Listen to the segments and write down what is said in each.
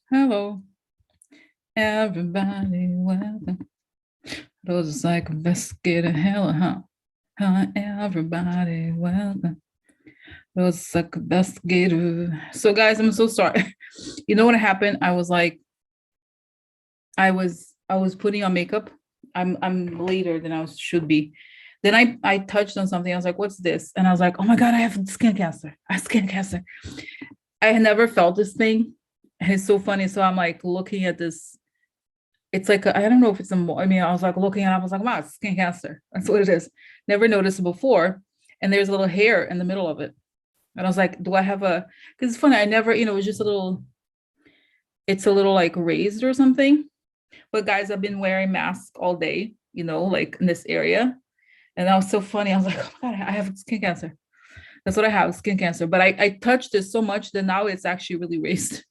Hello, everybody. Welcome. Those is like investigator. Hello, huh? Hi, everybody. Welcome. Those is like investigator. So, guys, I'm so sorry. You know what happened? I was putting on makeup. I'm later than should be. Then I touched on something. I was like, "What's this?" And I was like, "Oh my god, I have skin cancer. I have skin cancer." I had never felt this thing. And it's so funny. So I'm like looking at this. It's like I don't know if it's I mean, I was like looking at it, I was like, wow, it's skin cancer. That's what it is. Never noticed it before. And there's a little hair in the middle of it. And I was like, do I have a, because it's funny, I never, it's just it's a little like raised or something. But guys, I've been wearing masks all day, like in this area. And that was so funny. I was like, oh my God, I have skin cancer. That's what I have, skin cancer. But I touched it so much that now it's actually really raised.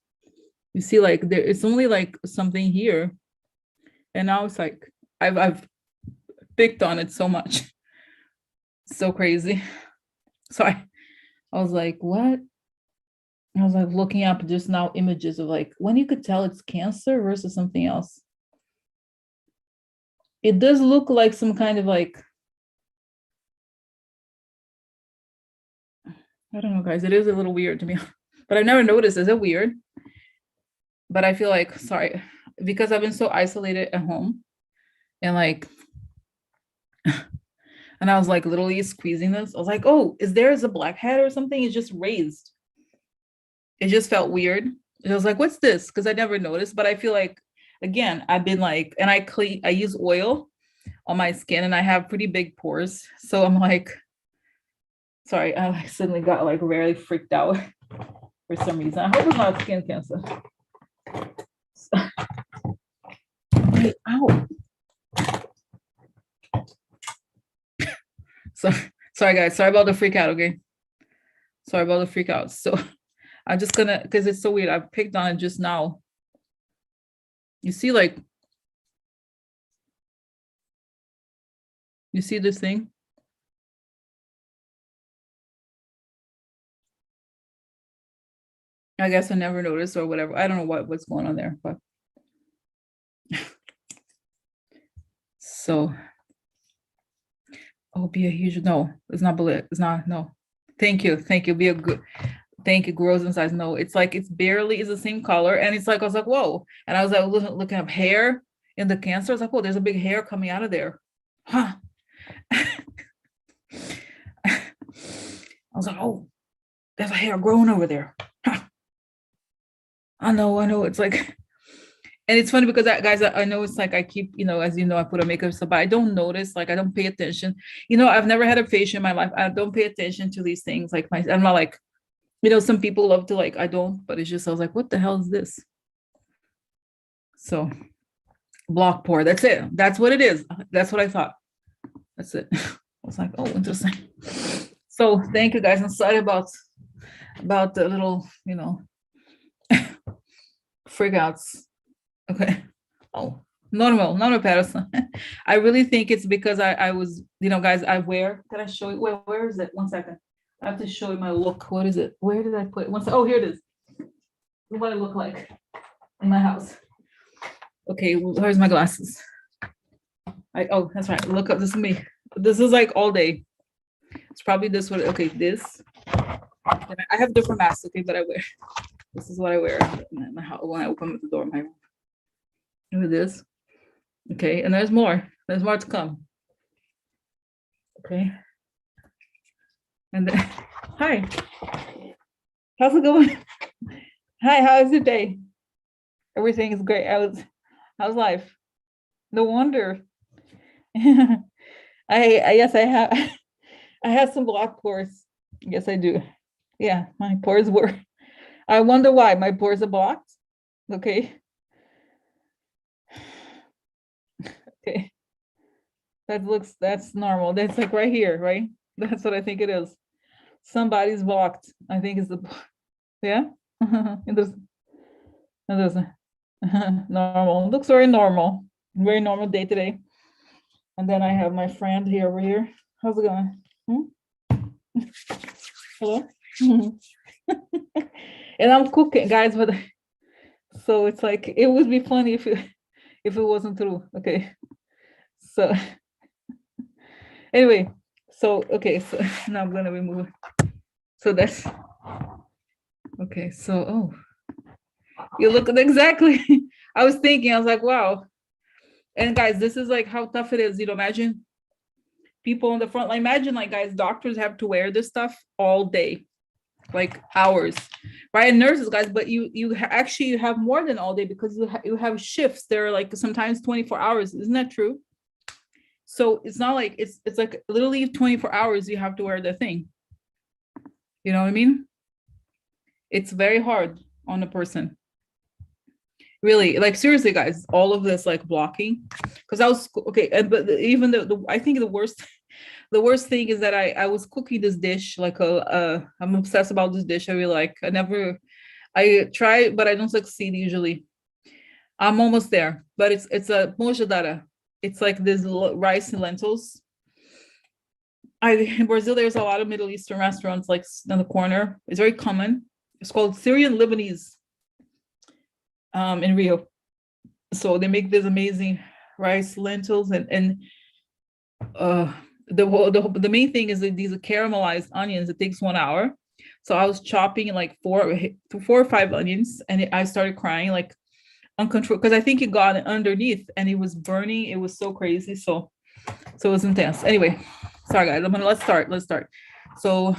You see, like it's only like something here. And now it's like I've picked on it so much. So crazy. So I was like, what? I was like looking up just now images of like when you could tell it's cancer versus something else. It does look like some kind of like, I don't know, guys. It is a little weird to me, but I've never noticed. Is it weird? But I feel like, sorry, because I've been so isolated at home and like, and I was like literally squeezing this. I was like, oh, is there a blackhead or something? It's just raised. It just felt weird. And I was like, what's this? Because I never noticed, but I feel like, again, I've been like, and I use oil on my skin and I have pretty big pores. So I'm like, sorry, I like suddenly got like really freaked out for some reason. I hope it's not skin cancer. Wait, ow. So sorry guys, sorry about the freak out, okay? Sorry about the freak out. So I'm just gonna, because it's so weird. I picked on it just now. You see, like, you see this thing? I guess I never noticed or whatever. I don't know what's going on there, but so oh, be a huge no. It's not bullet. It's not no. Thank you. Thank you. Be a good thank you. Grows in size. No, it's like it's barely is the same color. And it's like I was like, whoa. And I was like looking up hair in the cancer. I was like, oh, there's a big hair coming out of there. Huh. I was like, oh, there's a hair growing over there. Huh. I know. It's like, and it's funny because guys, I know it's like I keep, as you know, I put on makeup stuff, but I don't notice, like I don't pay attention. I've never had a facial in my life. I don't pay attention to these things. Like I'm not like, some people love to like, I don't, but it's just I was like, what the hell is this? So block pore. That's it. That's what it is. That's what I thought. That's it. I was like, oh, interesting. So thank you guys. I'm sorry about the little, freakouts. Okay. Oh, normal Patterson. I really think it's because I was, guys, can I show you? Where is it? 1 second. I have to show you my look. What is it? Where did I put it? Oh, here it is. What I look like in my house. Okay, where's my glasses? Oh, that's right. Look up, this is me. This is like all day. It's probably this one. Okay, this. I have different masks, okay, but I wear. This is what I wear in my house when I open the door of my room. With this. Okay, and there's more. There's more to come. Okay. And then, hi. How's it going? Hi, how is your day? Everything is great. How's life? No wonder. Yes, I have some blocked pores. Yes, I do. Yeah, my pores were. I wonder why my pores are blocked. Okay. Okay. That's normal. That's like right here, right? That's what I think it is. Somebody's blocked. I think it's the, yeah. It doesn't. Normal. It looks very normal day to day. And then I have my friend here over here. How's it going? Hello. And I'm cooking, guys. But So it's like, it would be funny if it wasn't true. Okay. So anyway, so okay, so now I'm gonna remove it. So that's okay. So you look at exactly. I was thinking, I was like, wow. And guys, this is like how tough it is. Imagine people on the front line. Imagine, like, guys, doctors have to wear this stuff all day, like hours, right? And nurses, guys, but actually you have more than all day, because you have shifts. They're like sometimes 24 hours. Isn't that true? So it's not like it's like literally 24 hours you have to wear the thing. You know what I mean? It's very hard on a person. Really, like, seriously, guys, all of this, like, blocking, because I was okay. But even I think the worst thing is that I was cooking this dish, like I'm obsessed about this dish. I really like. I try, but I don't succeed usually. I'm almost there, but it's a mojadara. It's like this rice and lentils. In Brazil, there's a lot of Middle Eastern restaurants, like, in the corner. It's very common. It's called Syrian Lebanese, in Rio. So they make this amazing rice, lentils, and the main thing is that these are caramelized onions. It takes 1 hour. So I was chopping like four or five onions, and I started crying, like, uncontrolled, because I think it got underneath and it was burning. It was so crazy. So it was intense. Anyway, sorry guys. Let's start. So,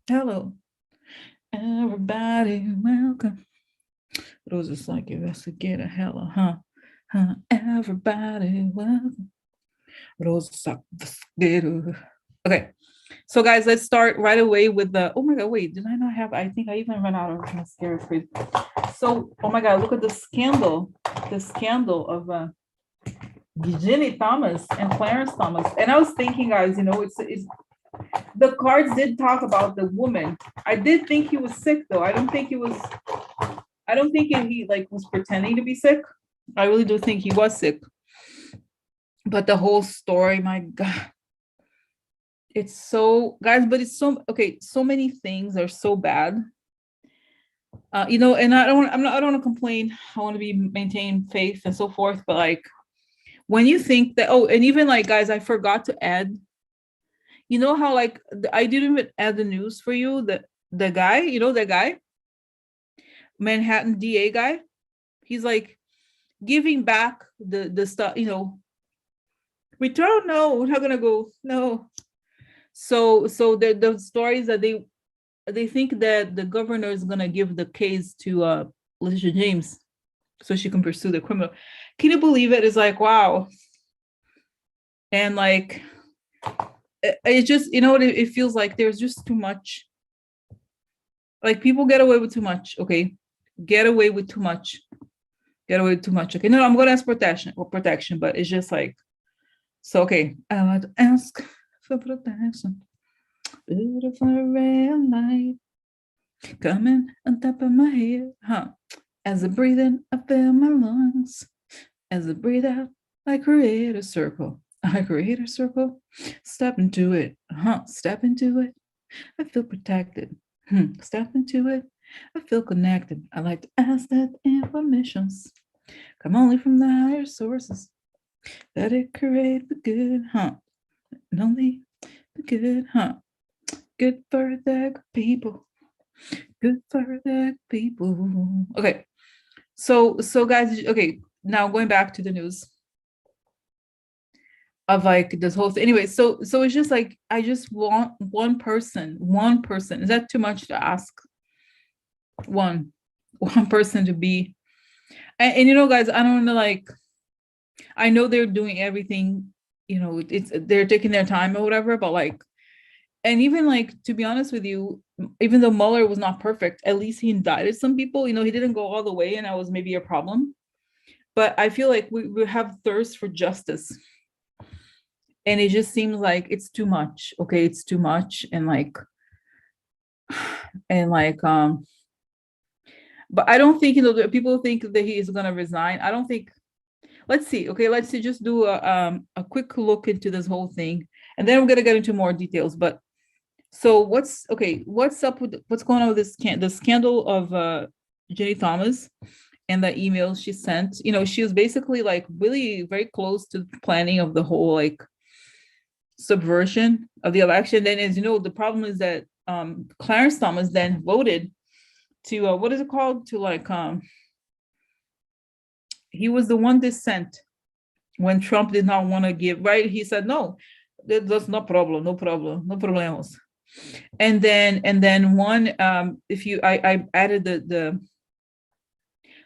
hello, everybody, welcome. It was just like, investigator, hello, huh? Everybody, welcome. Okay, so guys, let's start right away with the, oh my god, wait, did I not have, I think I even ran out of mascara for you. So, oh my god, look at the scandal of Ginny Thomas and Clarence Thomas. And I was thinking, guys, it's the cards did talk about the woman. I did think he was sick, though. I don't think he like was pretending to be sick. I really do think he was sick. But the whole story, my god, it's so, guys, but it's so, okay, so many things are so bad. And I don't want to complain. I want to maintain faith and so forth. But, like, when you think that, and even, like, guys, I forgot to add, how, like, I didn't even add the news for you, the guy, the guy, Manhattan DA guy, he's like giving back the stuff, return, no, we're not gonna go, no. So the stories that they think that the governor is gonna give the case to Letitia James so she can pursue the criminal. Can you believe it? It's like, wow. And, like, it just, it feels like there's just too much. Like, people get away with too much, okay? Get away with too much. Okay, no, I'm gonna ask protection, but it's just like, so, okay, I want to ask for protection. Beautiful red light coming on top of my head, huh? As I breathe in, I fill my lungs. As I breathe out, I create a circle. Step into it, step into it. I feel protected. Step into it. I feel connected. I like to ask that informations come only from the higher sources. That it create the good, and only the good, good for the people. Good for the people. Okay. So guys, okay, now going back to the news of, like, this whole thing. Anyway, so it's just like, I just want one person. Is that too much to ask? One person to be, and guys, I don't want to, like, I know they're doing everything, they're taking their time or whatever, but, like, and even, like, to be honest with you, even though Mueller was not perfect, at least he indicted some people. He didn't go all the way, and that was maybe a problem. But I feel like we have thirst for justice. And it just seems like it's too much. Okay, it's too much. And, like, but I don't think, people think that he is gonna resign. I don't think. Let's see. Okay, let's see. Just do a quick look into this whole thing, and then we're gonna get into more details. But so what's up with what's going on with the scandal of Ginny Thomas? and the emails she sent. You know, she was basically like really very close to the planning of the whole like subversion of the election. Then, as you know, the problem is that Clarence Thomas then voted to what is it called? To like he was the one dissent when Trump did not want to give, right? He said, no, that's no problem, no problem, no problemos. And then one, if you, I added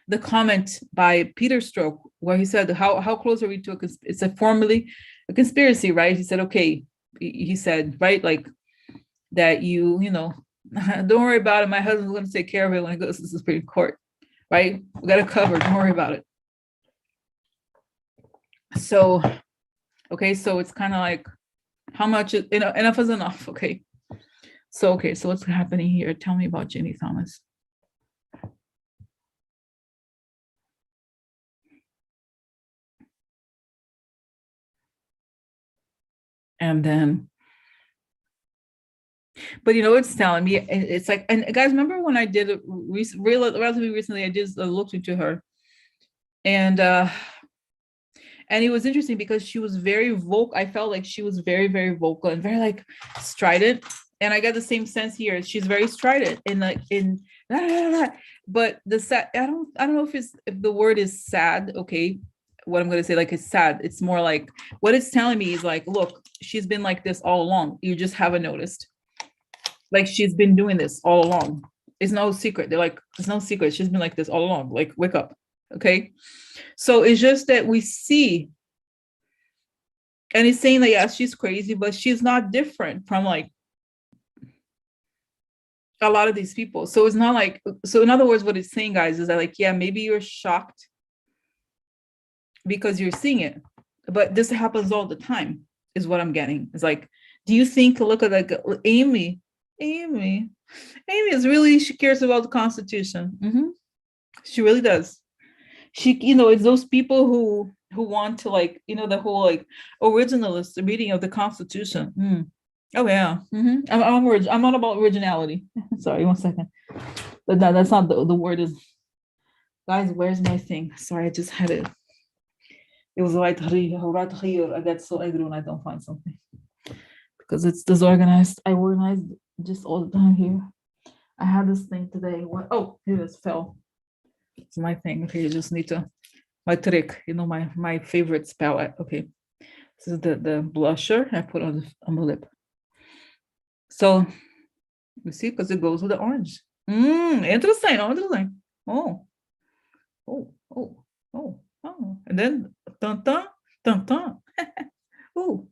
the comment by Peter Stroke where he said, how close are we to it's a formally a conspiracy, right? He said, okay, he said, right, like that you know, don't worry about it. My husband's going to take care of it when it goes to the Supreme Court, right? We got it covered. Don't worry about it. So, okay, so it's kind of like how much is enough is enough. Okay. So what's happening here? Tell me about Ginny Thomas. And then, but you know, it's telling me, it's like, and guys, remember when I did it relatively recently, I just looked into her, and it was interesting because she was very vocal. I felt like she was very, very vocal and very like strident. And I got the same sense here. She's very strident in like but the sad, I don't know if the word is sad. Okay. What I'm going to say, like, it's sad. It's more like what it's telling me is like, look, she's been like this all along. You just haven't noticed. Like she's been doing this all along. It's no secret. They're like, it's no secret. She's been like this all along. Like, wake up. Okay. So it's just that we see, and it's saying that, yeah, she's crazy, but she's not different from like a lot of these people. So it's not like, so in other words, what it's saying, guys, is that like, yeah, maybe you're shocked because you're seeing it, but this happens all the time is what I'm getting. It's like, do you think, look at like Amy is really, she cares about the Constitution. Mm-hmm. She really does. She, you know, it's those people who want to like, you know, the whole like originalist reading of the Constitution. Mm. Oh yeah. Mm-hmm. I'm not about originality. Sorry, 1 second. But no, that's not the word is. Guys, where's my thing? Sorry, I just had it. It was right here. I get so angry when I don't find something because it's disorganized. I organized just all the time here. I had this thing today. What? Oh, here it is. Fell. It's my thing. Okay, you just need to, my trick. You know, my favorite spell. Okay, this is the blusher I put on the lip. So you see, because it goes with the orange. Interesting. Oh. And then dun dun dun dun. Oh.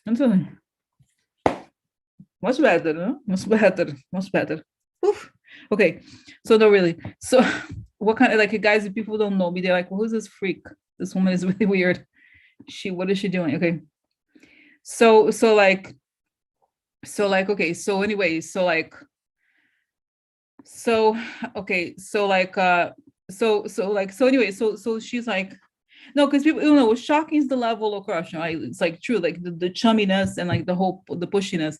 Interesting. Much better, no? Much better. Oof. Okay, so no, really. So what kind of, like, guys, if people don't know me, they're like, well, who's this freak? This woman is really weird. What is she doing? Okay. So like, okay, so anyway, so okay, so anyway, so she's like, no, because people, you know, what's shocking is the level of corruption, right? It's like true, like the chumminess and like the pushiness.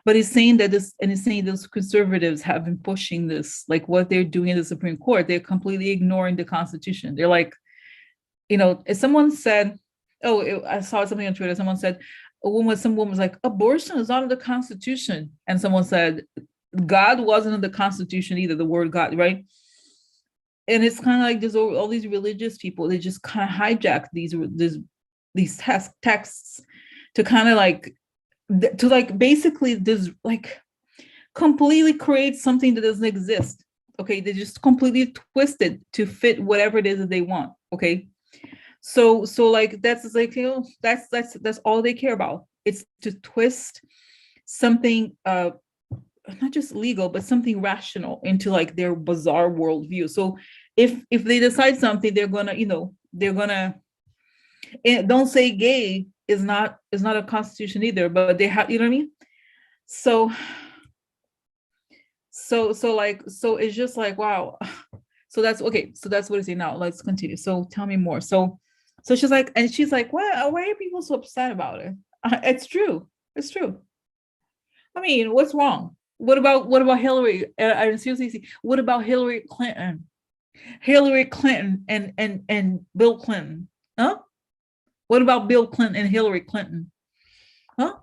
But he's saying that this, and he's saying those conservatives have been pushing this, like what they're doing in the Supreme Court, they're completely ignoring the Constitution. They're like, you know, if someone said, I saw something on Twitter, someone said, some woman was like, abortion is not in the Constitution. And someone said, God wasn't in the Constitution either, the word God, right? And it's kind of like there's all these religious people, they just kind of hijack these texts to kind of like, to like basically this like completely create something that doesn't exist. Okay, they just completely twist it to fit whatever it is that they want. Okay, so like that's like, you know, that's all they care about. It's to twist something not just legal, but something rational into like their bizarre worldview. So if they decide something, they're gonna, you know, don't say gay is not a Constitution either, but they have, you know what I mean? So it's just like, wow. So that's okay. So that's what it's saying now. Let's continue. So tell me more. So she's like, why are people so upset about it? It's true. I mean, what's wrong? What about Hillary? I seriously see. What about Hillary Clinton? Hillary Clinton and Bill Clinton. Huh? What about Bill Clinton and Hillary Clinton? Huh?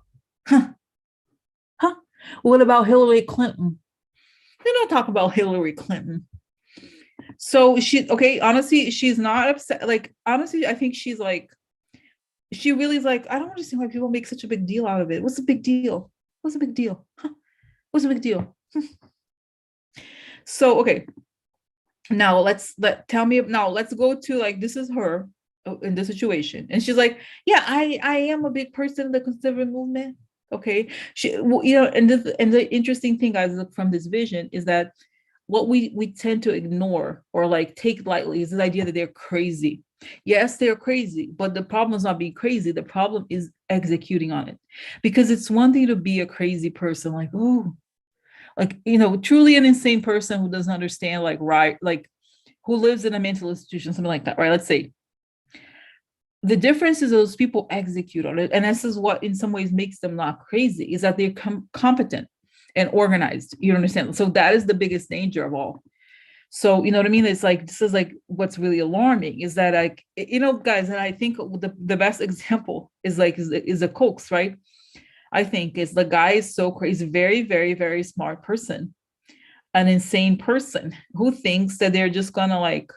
Huh? Huh? What about Hillary Clinton? They don't talk about Hillary Clinton. So she, okay, honestly, she's not upset. Like, honestly, I think she's like, she really is like, I don't understand why people make such a big deal out of it. What's the big deal? What's the big deal? Huh? What's the big deal? So, okay, now let's go to like, this is her in the situation. And she's like, yeah, I am a big person in the conservative movement. Okay. And the interesting thing, guys, from this vision is that what we tend to ignore or like take lightly is this idea that they're crazy. Yes, they're crazy, but the problem is not being crazy. The problem is executing on it. Because it's one thing to be a crazy person, like, oh, like, truly an insane person who doesn't understand, like, right, like, who lives in a mental institution, something like that, right? Let's say. The difference is those people execute on it. And this is what in some ways makes them not crazy, is that they're competent and organized. You understand? So that is the biggest danger of all. So, you know what I mean? It's like, this is like, what's really alarming is that, like, guys, and I think the best example is like, is a Cokes, right? I think is the guy is so crazy, very, very, very smart person, an insane person who thinks that they're just gonna like,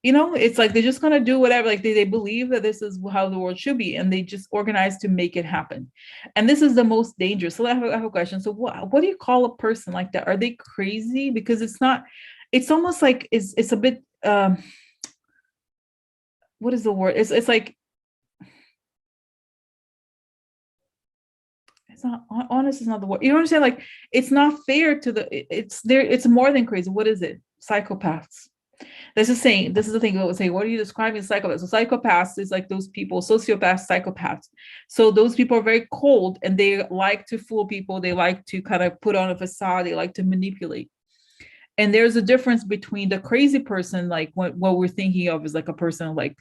it's like they're just gonna do whatever, like they believe that this is how the world should be, and they just organize to make it happen. And this is the most dangerous. So I have a question. So what do you call a person like that? Are they crazy? Because it's not, it's almost like it's a bit what is the word? It's like, it's not honest, is not the word. You understand? Like, it's not fair to it's more than crazy. What is it? Psychopaths. This is the thing I would say, what are you describing as psychopaths? So psychopaths is like those people, sociopaths, psychopaths. So those people are very cold and they like to fool people. They like to kind of put on a facade. They like to manipulate. And there's a difference between the crazy person, like what we're thinking of is like a person like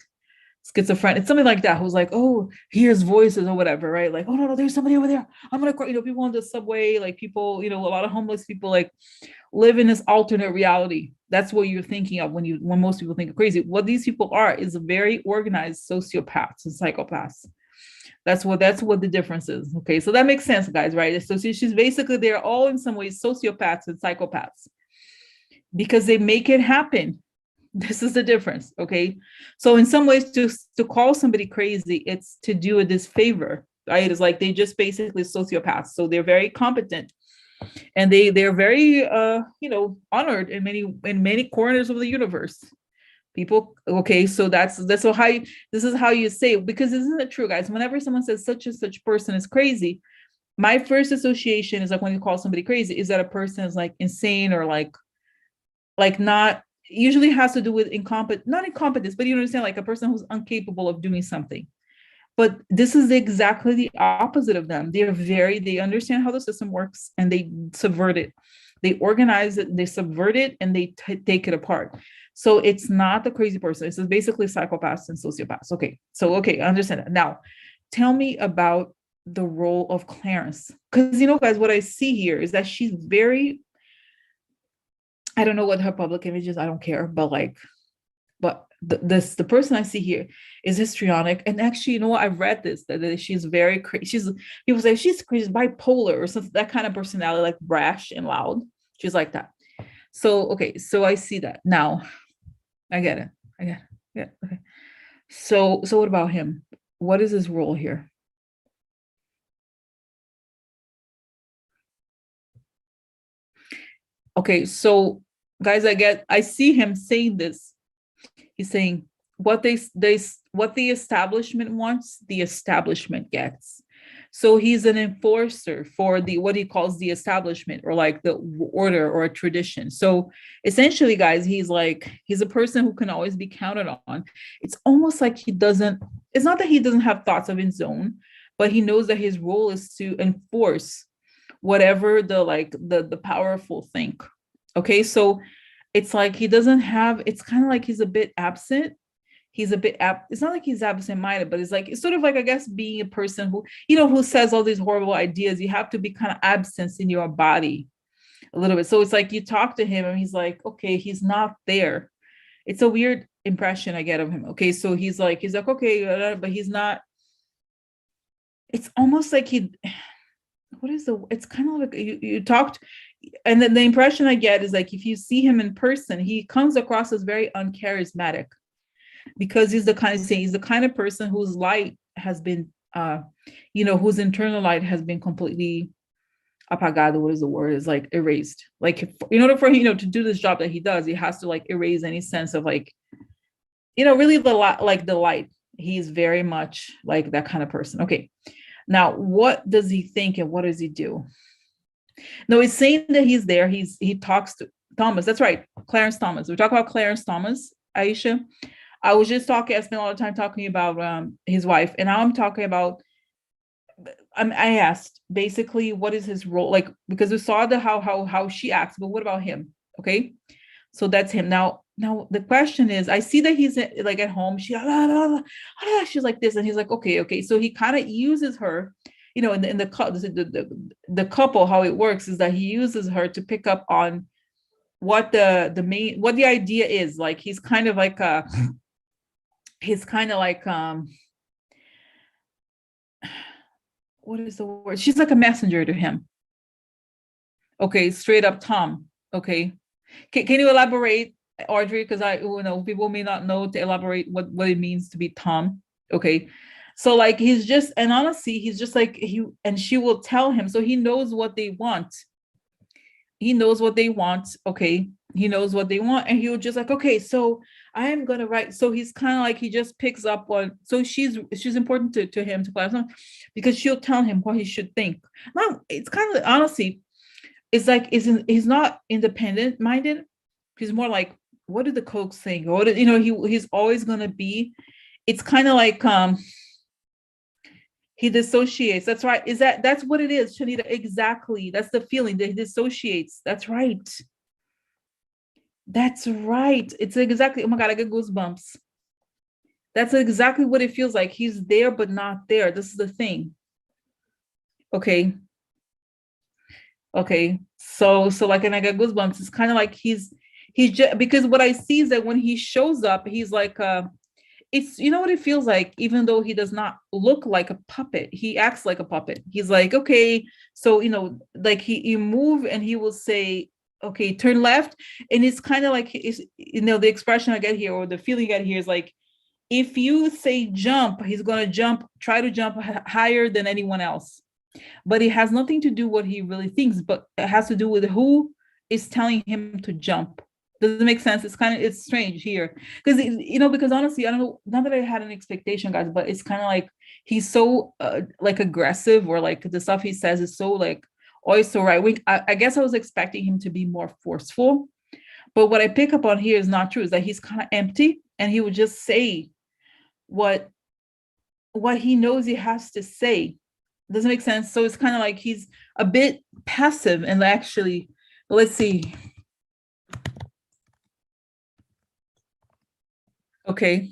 schizophrenic, it's something like that, who's like, oh, hears voices or whatever, right? Like, oh no, there's somebody over there. I'm gonna cry. People on the subway, like people, a lot of homeless people like live in this alternate reality. That's what you're thinking of when most people think of crazy. What these people are is very organized sociopaths and psychopaths. That's what the difference is. Okay, so that makes sense, guys, right? So she's basically, they're all in some ways sociopaths and psychopaths because they make it happen. This is the difference, okay? So in some ways, to call somebody crazy, it's to do a disfavor, right? It's like they just basically sociopaths. So they're very competent, and they're very honored in many corners of the universe. People, okay, so this is how you say it, because isn't it true, guys? Whenever someone says such and such person is crazy, my first association is like, when you call somebody crazy, is that a person is like insane or like not, usually has to do with not incompetence, but you understand, like a person who's incapable of doing something. But this is exactly the opposite of them. They understand how the system works, and they subvert it. They organize it, they subvert it, and they take it apart. So it's not the crazy person. It's basically psychopaths and sociopaths. Okay, I understand that. Now, tell me about the role of Clarence. Because, guys, what I see here is that she's very, I don't know what her public image is. I don't care. But the person I see here is histrionic. And actually, I've read this, that she's very crazy. People say she's crazy, bipolar or something, that kind of personality, like brash and loud. She's like that. So, okay. So I see that now. I get it. Yeah. Okay. So what about him? What is his role here? Okay. So, guys, I see him saying this. He's saying what what the establishment wants, the establishment gets. So he's an enforcer for what he calls the establishment, or like the order or a tradition. So essentially, guys, he's a person who can always be counted on. It's almost like it's not that he doesn't have thoughts of his own, but he knows that his role is to enforce whatever the powerful think. Okay, so it's like it's kind of like he's a bit absent. he's a bit it's not like he's absent-minded, but it's sort of like, I guess, being a person who, who says all these horrible ideas. You have to be kind of absent in your body a little bit. So it's like you talk to him and he's like, okay, he's not there. It's a weird impression I get of him. Okay, so he's like, okay, but he's not. It's almost like it's kind of like you talked, and then the impression I get is like, if you see him in person, he comes across as very uncharismatic, because he's the kind of person whose light has been, whose internal light has been completely apagado. What is the word? Is like erased. Like, in order for him, to do this job that he does, he has to like erase any sense of like, really the light. He's very much like that kind of person. Okay. Now, what does he think and what does he do? No, he's saying that he's there. He talks to Thomas. That's right. Clarence Thomas. We talk about Clarence Thomas, Aisha. I was just I spent a lot of time talking about his wife, and now I'm talking about, I asked basically, what is his role? Like, because we saw how she acts, but what about him? Okay. So that's him. Now the question is, I see that he's like at home. She's like this, and he's like, okay. So he kind of uses her, in the couple. How it works is that he uses her to pick up on what the idea is. Like, he's kind of like what is the word? She's like a messenger to him. Okay, straight up Tom. Okay, can you elaborate, Audrey? Because people may not know to elaborate what it means to be Tom. Okay, so like he's just, and honestly, he's just like she will tell him, so he knows what they want. He knows what they want. Okay, he knows what they want, and he'll just like, okay, so I am gonna write. So he's kind of like, he just picks up on. So she's important to him, to Clarence, because she'll tell him what he should think. Now it's kind of, honestly, it's like he's not independent minded. He's more like, what did the Koch think? Or he's always gonna be. It's kind of like he dissociates. That's right. That's what it is, Shanita? Exactly. That's the feeling that he dissociates. That's right. That's right. It's exactly. Oh my God, I get goosebumps. That's exactly what it feels like. He's there, but not there. This is the thing. Okay. So like, and I get goosebumps. It's kind of like he's just, because what I see is that when he shows up, he's like, it's, what it feels like, even though he does not look like a puppet, he acts like a puppet. He's like, okay, so, like you move and he will say, okay, turn left. And it's kind of like, the expression I get here, or the feeling I get here, is like, if you say jump, he's going to try to jump higher than anyone else. But it has nothing to do what he really thinks, but it has to do with who is telling him to jump. Does it make sense? It's strange here, because because honestly, I don't know, not that I had an expectation, guys, but it's kind of like he's so like aggressive, or like the stuff he says is so like always so right wing. I guess I was expecting him to be more forceful, but what I pick up on here is not true. Is that he's kind of empty, and he would just say what he knows he has to say. Doesn't make sense. So it's kind of like he's a bit passive, and actually, let's see. Okay.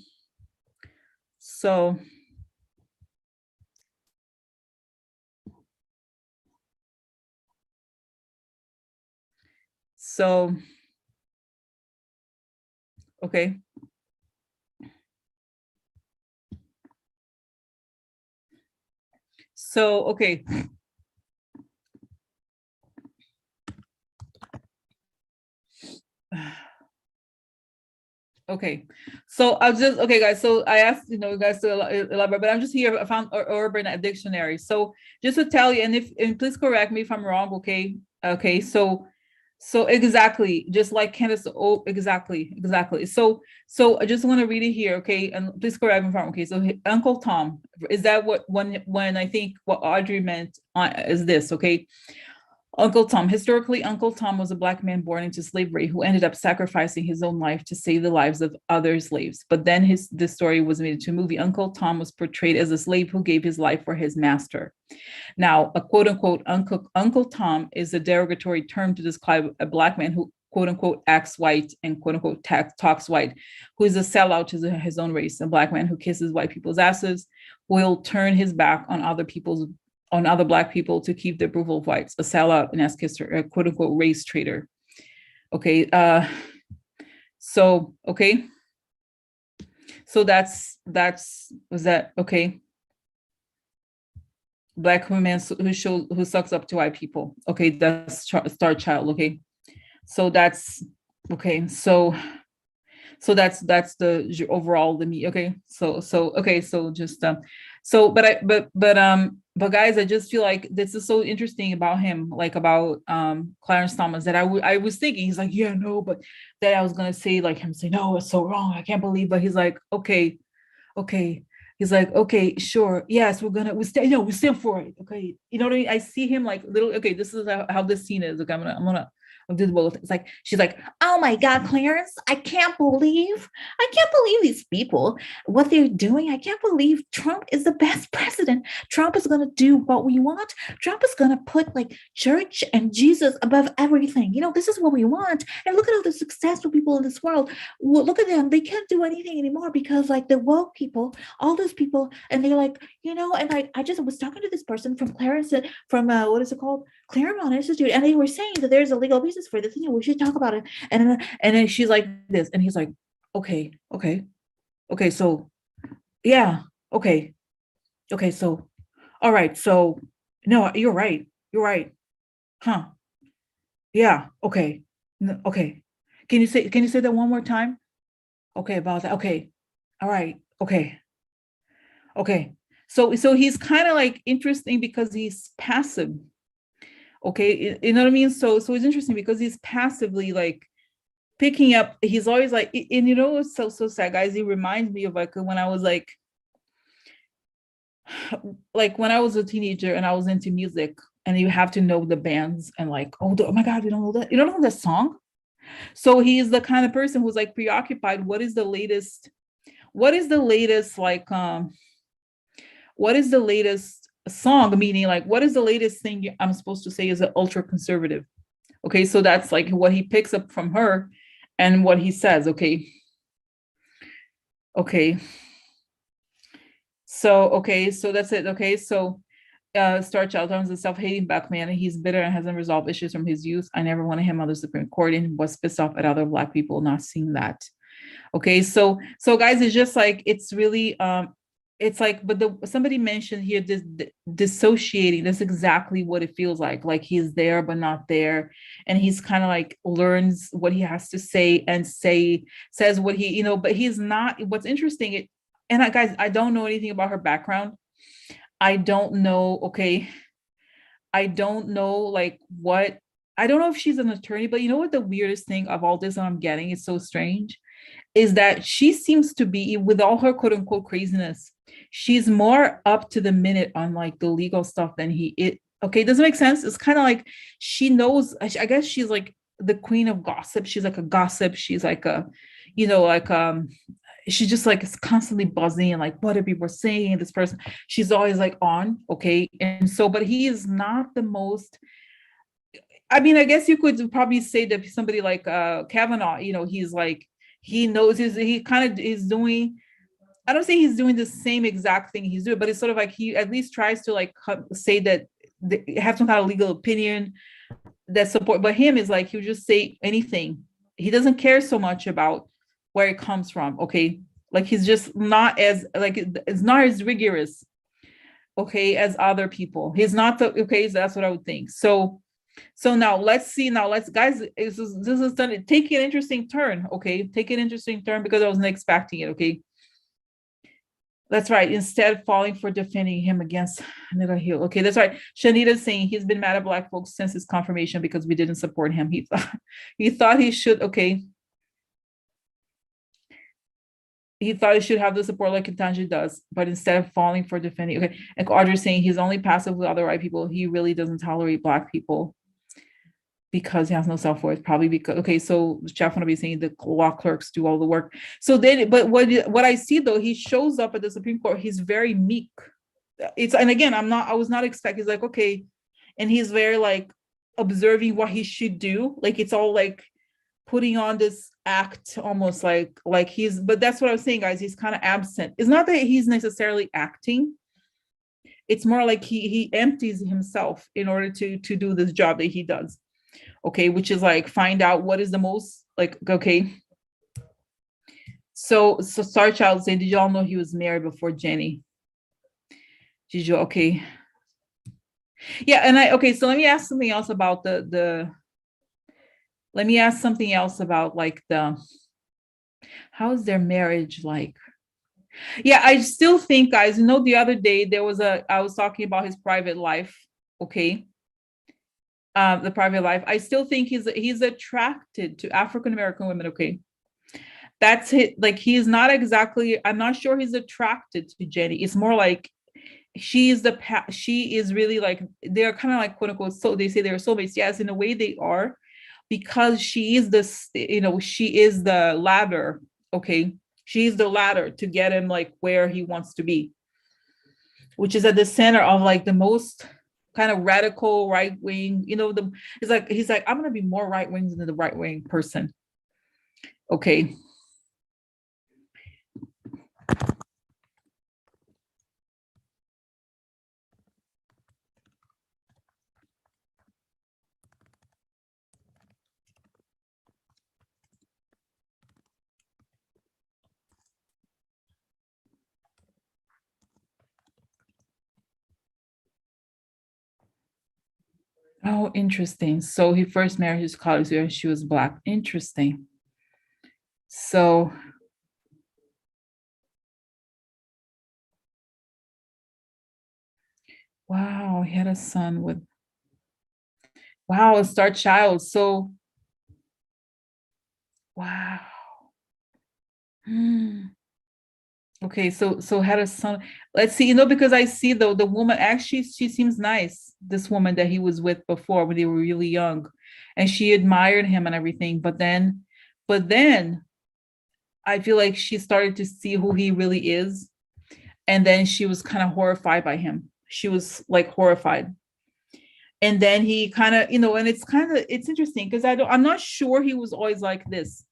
So okay. So okay. Okay, so I'll just, okay, guys. So I asked, you guys to elaborate, but I'm just here. I found urban dictionary. So just to tell you, and please correct me if I'm wrong. Okay, So exactly, just like Candace. Oh, exactly. So I just want to read it here. Okay, and please correct me if I'm wrong. Okay, so Uncle Tom, is that what when I think what Audrey meant is this? Okay. Uncle Tom. Historically, Uncle Tom was a Black man born into slavery who ended up sacrificing his own life to save the lives of other slaves. But then this story was made into a movie. Uncle Tom was portrayed as a slave who gave his life for his master. Now, a quote unquote Uncle Tom is a derogatory term to describe a Black man who quote unquote acts white and quote unquote talks white, who is a sellout to his own race, a Black man who kisses white people's asses, will turn his back on other Black people to keep the approval of whites, a sellout, an ass kisser, a quote unquote race traitor. Okay. So was that okay? Black women who sucks up to white people. Okay, that's Star Child. Okay, so that's okay. So that's the overall the me. Okay, so okay, so just but guys, I just feel like this is so interesting about him, like about Clarence Thomas, that I was thinking he's like, yeah, no, but that I was gonna say like him say, no, it's so wrong, I can't believe, but he's like, okay. He's like, okay, sure, yes, we stand for it. Okay, you know what I mean? I see him like little. Okay, this is how this scene is. Okay, I'll do both. It's like she's like, oh my God, Clarence, I can't believe these people, what they're doing. I can't believe Trump is the best president. Trump is gonna do what we want. Trump is gonna put like church and Jesus above everything. This is what we want. And look at all the successful people in this world. Well, look at them. They can't do anything anymore because like the woke people, all those people, and they're like, and I just was talking to this person from Clarence, from what is it called, Claremont Institute, and they were saying that there's a legal basis for this, we should talk about it. And then she's like this, and he's like, okay, so yeah, okay, so all right, so no, you're right, huh? Yeah, okay, okay. Can you say that one more time? Okay, about that. Okay, all right, okay. So he's kind of like interesting because he's passive. Okay, you know what I mean? So it's interesting because he's passively like picking up. He's always like, and it's so sad, guys. He reminds me of like when I was like when I was a teenager and I was into music, and you have to know the bands and like, oh my God, you don't know that? You don't know that song? So he's the kind of person who's like preoccupied. What is the latest like what is the latest song, meaning like what is the latest thing I'm supposed to say is an ultra conservative? Okay, so that's like what he picks up from her and what he says. Okay, so that's it. Okay, so Star Child is a self-hating Black man, and he's bitter and hasn't resolved issues from his youth. I never wanted him on the Supreme Court and was pissed off at other Black people not seeing that. Okay, so guys, it's just like, it's really it's like, but somebody mentioned here this dissociating. That's exactly what it feels like he's there but not there, and he's kind of like learns what he has to say and says what he, but he's not. What's interesting, guys, I don't know anything about her background. I don't know. Okay, I don't know like what. I don't know if she's an attorney, but you know what the weirdest thing of all this that I'm getting is so strange, is that she seems to be, with all her quote unquote craziness, she's more up to the minute on like the legal stuff than okay, does it make sense? It's kind of like she knows, I guess she's like the queen of gossip. She's like a gossip. She's like a, she's just like is constantly buzzing and like, what are people saying? This person, she's always like on, okay. And so, but he is not the most, I mean, I guess you could probably say that somebody like Kavanaugh, he's like, he knows he kind of is doing, I don't say he's doing the same exact thing he's doing, but it's sort of like he at least tries to like say that have some kind of legal opinion that support, but him is like, he'll just say anything. He doesn't care so much about where it comes from. Okay. Like he's just not as like, it's not as rigorous, okay, as other people. He's not okay. So that's what I would think. So now let's guys, this is done. Take an interesting turn. Okay. Take an interesting turn because I wasn't expecting it. Okay. That's right. Instead, falling for defending him against Nigga Hill. Okay, that's right. Shanita's saying he's been mad at Black folks since his confirmation because we didn't support him. He thought he should. Okay. He thought he should have the support like Ketanji does, but instead of falling for defending. Okay. And Audrey's saying he's only passive with other white people. He really doesn't tolerate Black people because he has no self-worth, probably because, okay, so Chef want to be saying the law clerks do all the work. So then, but what I see though, he shows up at the Supreme Court, he's very meek. And again, I was not expecting, he's like, okay. And he's very like observing what he should do. Like, it's all like, putting on this act almost like he's, but that's what I was saying, guys, he's kind of absent. It's not that he's necessarily acting, it's more like he empties himself in order to do this job that he does, okay, which is like find out what is the most like, okay. So Star Child saying, did y'all know he was married before Ginny? Did you? Okay. Yeah, and okay, so let me ask something else about let me ask something else about like how is their marriage like? Yeah, I still think, guys, the other day I was talking about his private life, okay? The private life. I still think he's attracted to African American women, okay? That's it. Like he's not exactly, I'm not sure he's attracted to Jenny. It's more like she is really like, they're kind of like quote unquote, so they say they're soulmates. Yes, in a way they are, because she is she is the ladder, okay? She's the ladder to get him like where he wants to be, which is at the center of like the most kind of radical right wing, he's like, I'm gonna be more right wing than the right wing person. Okay. Oh, interesting. So he first married his colleague when she was Black. Interesting. So, wow, he had a son with, wow, a star child. So, wow. Hmm. Okay, so had a son. Let's see, because I see the woman actually, she seems nice. This woman that he was with before when they were really young, and she admired him and everything. But then I feel like she started to see who he really is, and then she was kind of horrified by him. She was like horrified, and then he kind of, and it's interesting because I'm not sure he was always like this.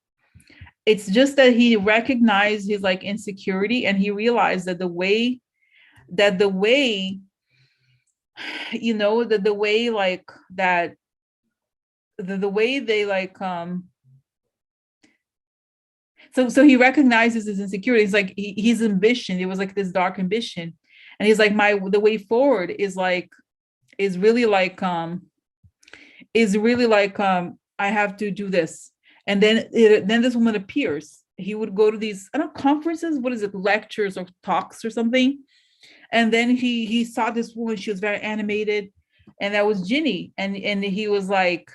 It's just that he recognized his like insecurity, and he realized that the way that the way like that the way they like so he recognizes his insecurity. It's like his ambition, it was like this dark ambition, and he's like, the way forward is like is really like I have to do this. And then this woman appears. He would go to these, I don't know, conferences, what is it, lectures or talks or something. And then he saw this woman, she was very animated, and that was Ginny. And he was like,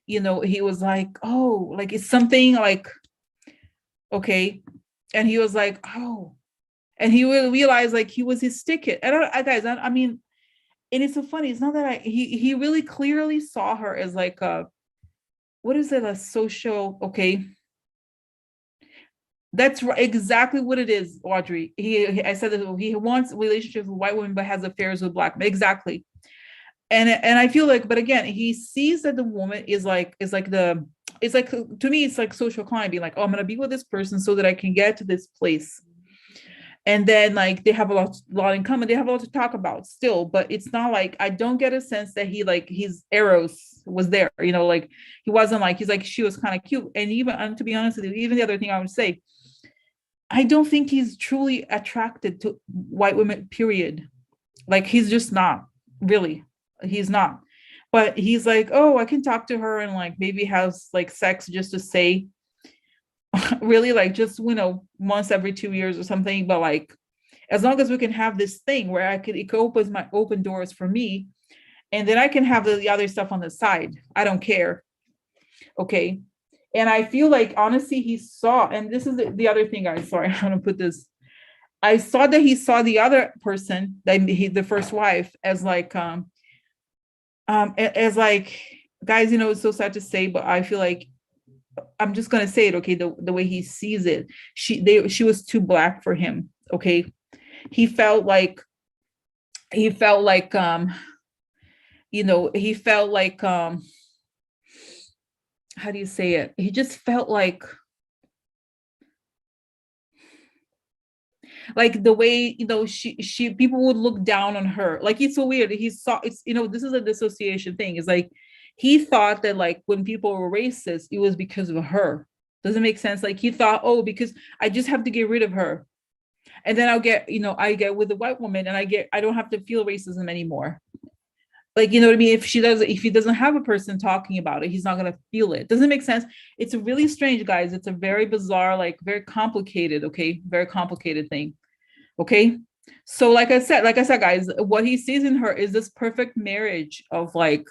he was like, oh, like it's something like, okay. And he was like, oh, and he will realize like he was his ticket. And guys, I mean, and it's so funny. It's not that he really clearly saw her as like what is it, a social, okay. That's exactly what it is, Audrey. I said that he wants relationships with white women, but has affairs with Black men. Exactly. And I feel like, but again, he sees that the woman is like to me, it's like social climb, being like, oh, I'm gonna be with this person so that I can get to this place. And then like they have a lot in common, they have a lot to talk about still, but it's not like, I don't get a sense that he like his eros was there, like he wasn't like, he's like, she was kind of cute. And even, and to be honest with you, even the other thing I would say, I don't think he's truly attracted to white women, period. Like he's just not, really, he's not. But he's like, oh, I can talk to her and like maybe have like sex just to say, really, like just once every 2 years or something. But like, as long as we can have this thing where it could open doors for me, and then I can have the other stuff on the side, I don't care. Okay. And I feel like honestly he saw, and this is the other thing, I'm sorry, I'm gonna put this, I saw that he saw the other person, that the first wife, as like as like, guys, it's so sad to say, but I feel like, I'm just gonna say it, okay, the way he sees it, she was too Black for him, okay. He felt like he felt like he felt like how do you say it? He just felt like the way, she people would look down on her. Like, it's so weird. He saw it's, this is a dissociation thing. It's like he thought that like when people were racist, it was because of her. Doesn't make sense. Like he thought, oh, because I just have to get rid of her. And then I get with a white woman and I don't have to feel racism anymore. Like, you know what I mean? If he doesn't have a person talking about it, he's not gonna feel it. Doesn't make sense. It's a really strange, guys. It's a very bizarre, like very complicated, okay? Very complicated thing. Okay. So like I said, guys, what he sees in her is this perfect marriage of like,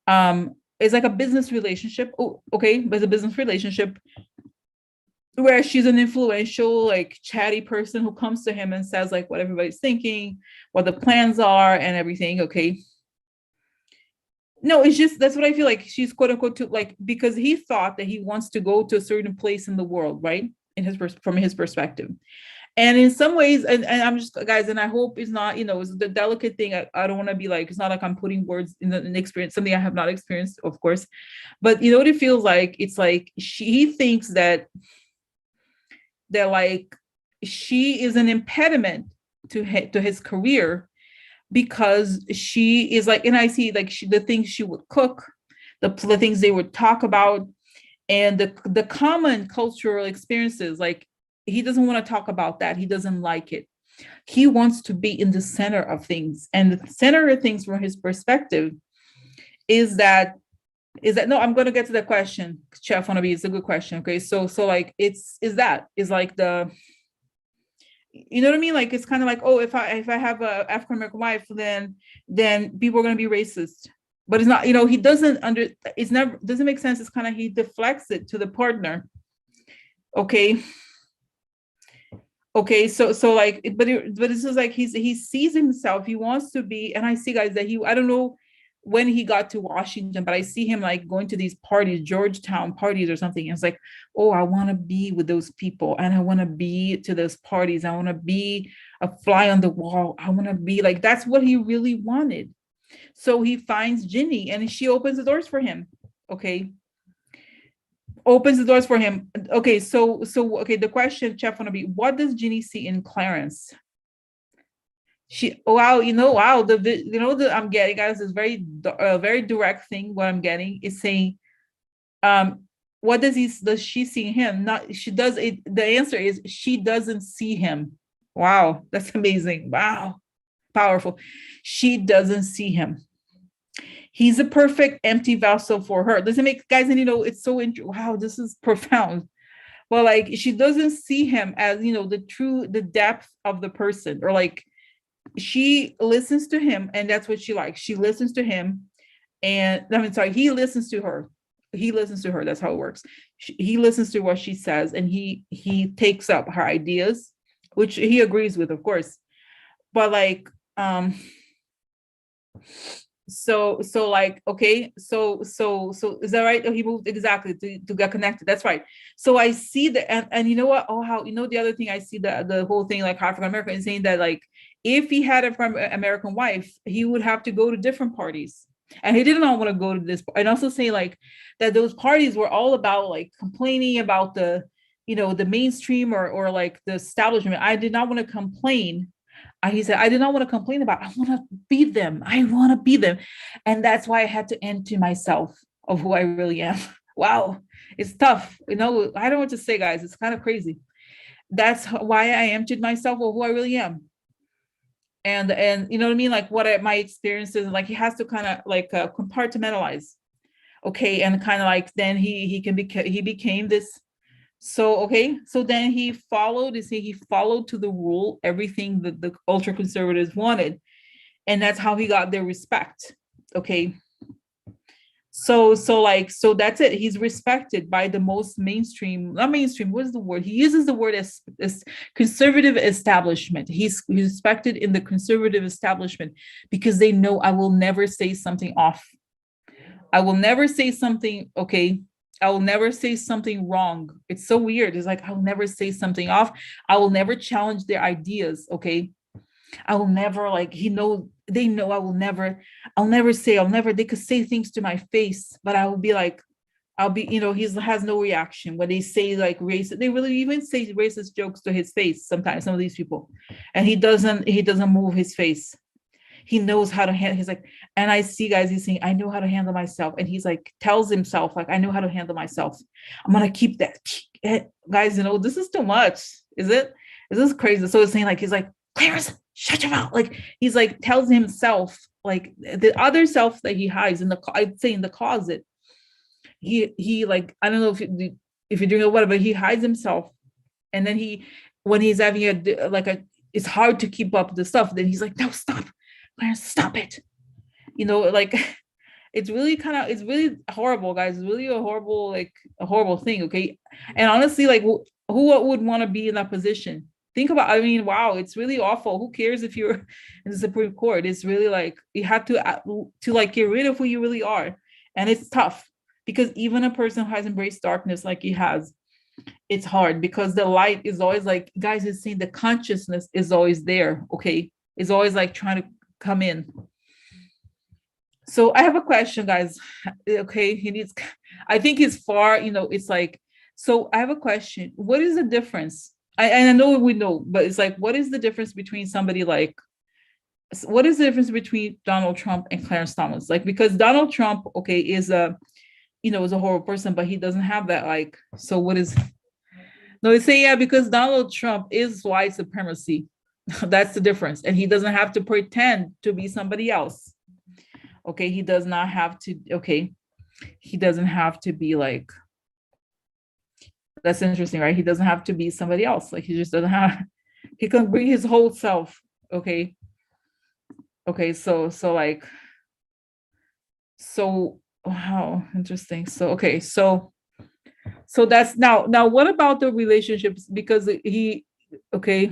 it's like a business relationship. Oh, okay, but it's a business relationship where she's an influential, like chatty person who comes to him and says like what everybody's thinking, what the plans are and everything. Okay. No, it's just that's what I feel like. She's quote unquote like, because he thought that he wants to go to a certain place in the world, right? From his perspective. And in some ways, and I'm just, guys, and I hope it's not, it's the delicate thing. I don't want to be like, it's not like I'm putting words in the experience, something I have not experienced, of course. But you know what it feels like? It's like he thinks that like she is an impediment to his career, because she is like, and I see like the things she would cook, the things they would talk about, and the common cultural experiences. Like he doesn't want to talk about that. He doesn't like it. He wants to be in the center of things, and the center of things from his perspective is that no, I'm going to get to the question, Chef Wannabe. It's a good question. Okay, so like is like the, you know what I mean? Like it's kind of like, oh, if I have a African American wife, then people are going to be racist. But it's not, he doesn't it's never, doesn't make sense. It's kind of, he deflects it to the partner. Okay. Okay, so like, but it's just like he sees himself. He wants to be, and I see, guys, that I don't know when he got to Washington, but I see him like going to these parties, Georgetown parties or something. And it's like, oh, I want to be with those people, and I want to be to those parties. I want to be a fly on the wall. I want to be like, that's what he really wanted. So he finds Ginny, and she opens the doors for him. Okay. Opens the doors for him. Okay, so okay, the question, Chef, wanna be, what does Ginny see in Clarence? Wow, wow, I'm getting, guys, is very direct thing. What I'm getting is saying, what does she see in him? Not she does it. The answer is she doesn't see him. Wow, that's amazing. Wow, powerful. She doesn't see him. He's a perfect empty vessel for her. Doesn't make, guys, and it's so wow, this is profound. Well, like she doesn't see him as, the depth of the person, or like she listens to him, and that's what she likes. She listens to him, and I mean, sorry, he listens to her. He listens to her. That's how it works. He listens to what she says, and he takes up her ideas, which he agrees with, of course. But like, so like, okay, so is that right? Oh, he moved exactly to get connected. That's right. So I see that, and you know what? Oh, how, the other thing I see, the whole thing, like African American, is saying that like if he had an American wife, he would have to go to different parties, and he did not want to go to this. And also say like that those parties were all about like complaining about the, the mainstream, or like the establishment. I did not want to complain. He said, I did not want to complain about, I want to be them. I want to be them. And that's why I had to empty myself of who I really am. Wow. It's tough. I don't know what to say, guys. It's kind of crazy. That's why I emptied myself of who I really am. And you know what I mean? Like my experiences, like he has to kind of like compartmentalize. Okay. And kind of like, then he became this. So, okay, so then he followed to the rule, everything that the ultra conservatives wanted. And that's how he got their respect. Okay. So that's it. He's respected by the most mainstream, not mainstream, what is the word? He uses the word as conservative establishment. He's respected in the conservative establishment because they know I will never say something off. I will never say something, okay. I will never say something wrong. It's so weird. It's like, I'll never say something off. I will never challenge their ideas. Okay. I will never, like, they know I'll never say, they could say things to my face, but I will be like, I'll be, he's has no reaction when they say like racist. They really even say racist jokes to his face sometimes. Some of these people, and he doesn't move his face. He knows how to handle. He's like, and I see guys. He's saying, I know how to handle myself, and he's like tells himself like, I know how to handle myself. I'm gonna keep that, guys. This is too much. Is it? Is this crazy? So it's saying like he's like, Clarence, shut your mouth. Like he's like tells himself like the other self that he hides in the, I'd say in the closet. He like, I don't know if you're doing it whatever, he hides himself, and then when he's having it's hard to keep up the stuff. Then he's like, no, stop, Clarence, stop it. Like it's really horrible, guys. It's really a horrible thing. Okay, and honestly, like who would want to be in that position? Think about, I mean, wow, it's really awful. Who cares if you're in the Supreme Court? It's really like you have to like get rid of who you really are, and it's tough because even a person who has embraced darkness like he has, it's hard because the light is always like, guys, is saying the consciousness is always there. Okay, it's always like trying to come in. So I have a question, guys. Okay, I think it's far, it's like, so I have a question. What is the difference? And I know we know, but it's like, what is the difference between what is the difference between Donald Trump and Clarence Thomas? Like, because Donald Trump, okay, is is a horrible person, but he doesn't have that, like, so what is, no, they say, yeah, because Donald Trump is white supremacy. That's the difference. And he doesn't have to pretend to be somebody else. Okay, he does not have to, okay, he doesn't have to be like, that's interesting, right? He doesn't have to be somebody else. Like he just doesn't have, he can bring his whole self. Okay. Okay, so wow, interesting. So okay, so that's now what about the relationships? Because okay,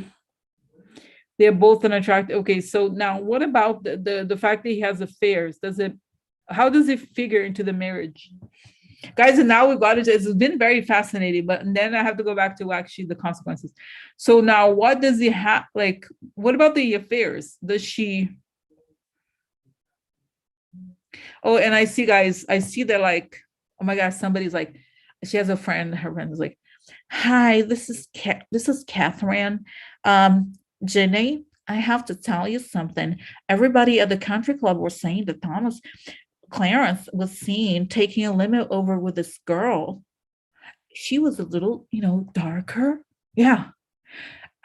they're both unattractive. Okay, so now what about the fact that he has affairs? How does it figure into the marriage? Guys, and now we've got it. It's been very fascinating, but then I have to go back to actually the consequences. So now what does he have? Like, what about the affairs? Does she? Oh, and I see, guys, I see that like, oh my gosh, somebody's like, she has a friend, her friend is like, hi, this is Catherine. Ginny, I have to tell you something. Everybody at the country club were saying that Clarence was seen taking a limo over with this girl. She was a little, darker. Yeah.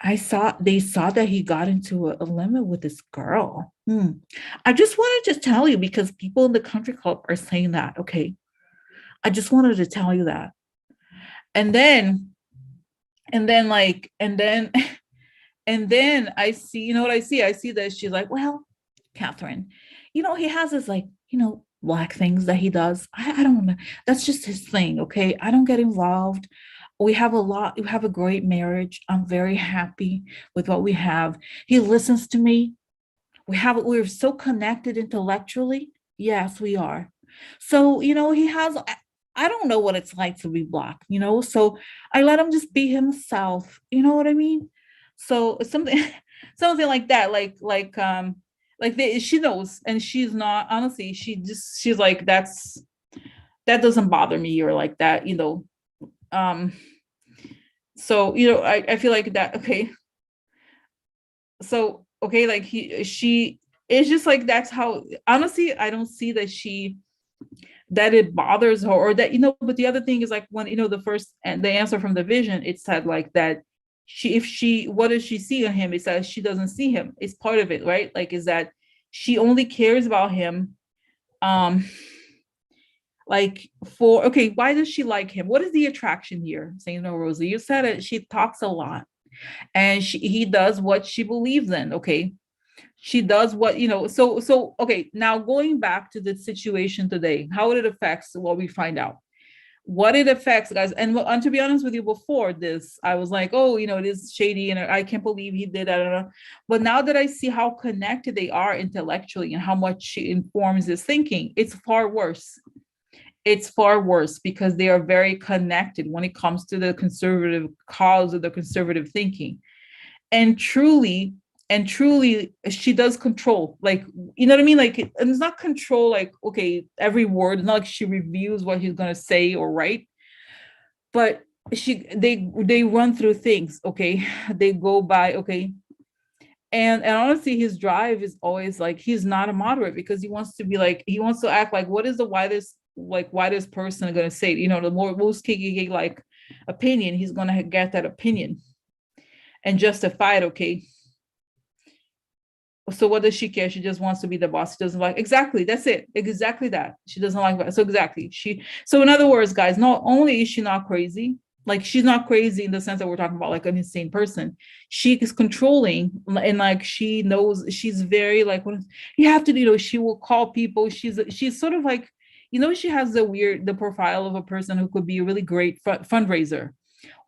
They saw that he got into a limo with this girl. I just wanted to tell you because people in the country club are saying that. Okay. I just wanted to tell you that. And then like, and then I see, you know what I see? I see that she's like, well, Catherine, he has this like, black things that he does. I don't know. That's just his thing. Okay. I don't get involved. We have a great marriage. I'm very happy with what we have. He listens to me. We're so connected intellectually. Yes, we are. So, I don't know what it's like to be black, so I let him just be himself. You know what I mean? So it's something, something like that, she knows, and she's not, honestly, she's like, that doesn't bother me, or like that, so, I feel like that, okay. So, okay, like she is just like, that's how, honestly, I don't see that it bothers her, or that, but the other thing is like when, the first, and the answer from the vision, it said like that what does she see in him? It says she doesn't see him. It's part of it, right? Like, is that she only cares about him, like okay, why does she like him? What is the attraction here? Saying, no, Rosie, you said it. She talks a lot, and he does what she believes in. Okay, she does what, so okay, now going back to the situation today, how it affects what we find out, what it affects, guys. And to be honest with you, before this, I was like, oh, it is shady, and I can't believe he did that. But now that I see how connected they are intellectually and how much she informs his thinking, it's far worse. It's far worse because they are very connected when it comes to the conservative cause of the conservative thinking. And truly, and truly she does control, like, you know what I mean, like, and it's not control like, okay, every word, not like she reviews what he's going to say or write, but they run through things, okay, they go by, okay. And honestly, his drive is always like, he's not a moderate, because he wants to be like, he wants to act like, what is the widest person going to say, you know, the most KKK like opinion, he's going to get that opinion and justify it, okay. So what does she care? She just wants to be the boss. She doesn't like, exactly, that's it, exactly that. She doesn't like that. So exactly, so in other words, guys, not only is she not crazy, like she's not crazy in the sense that we're talking about like an insane person, she is controlling, and like she knows, she's very like, what you have to do, you know, she will call people, she's sort of like, you know, she has the profile of a person who could be a really great fundraiser,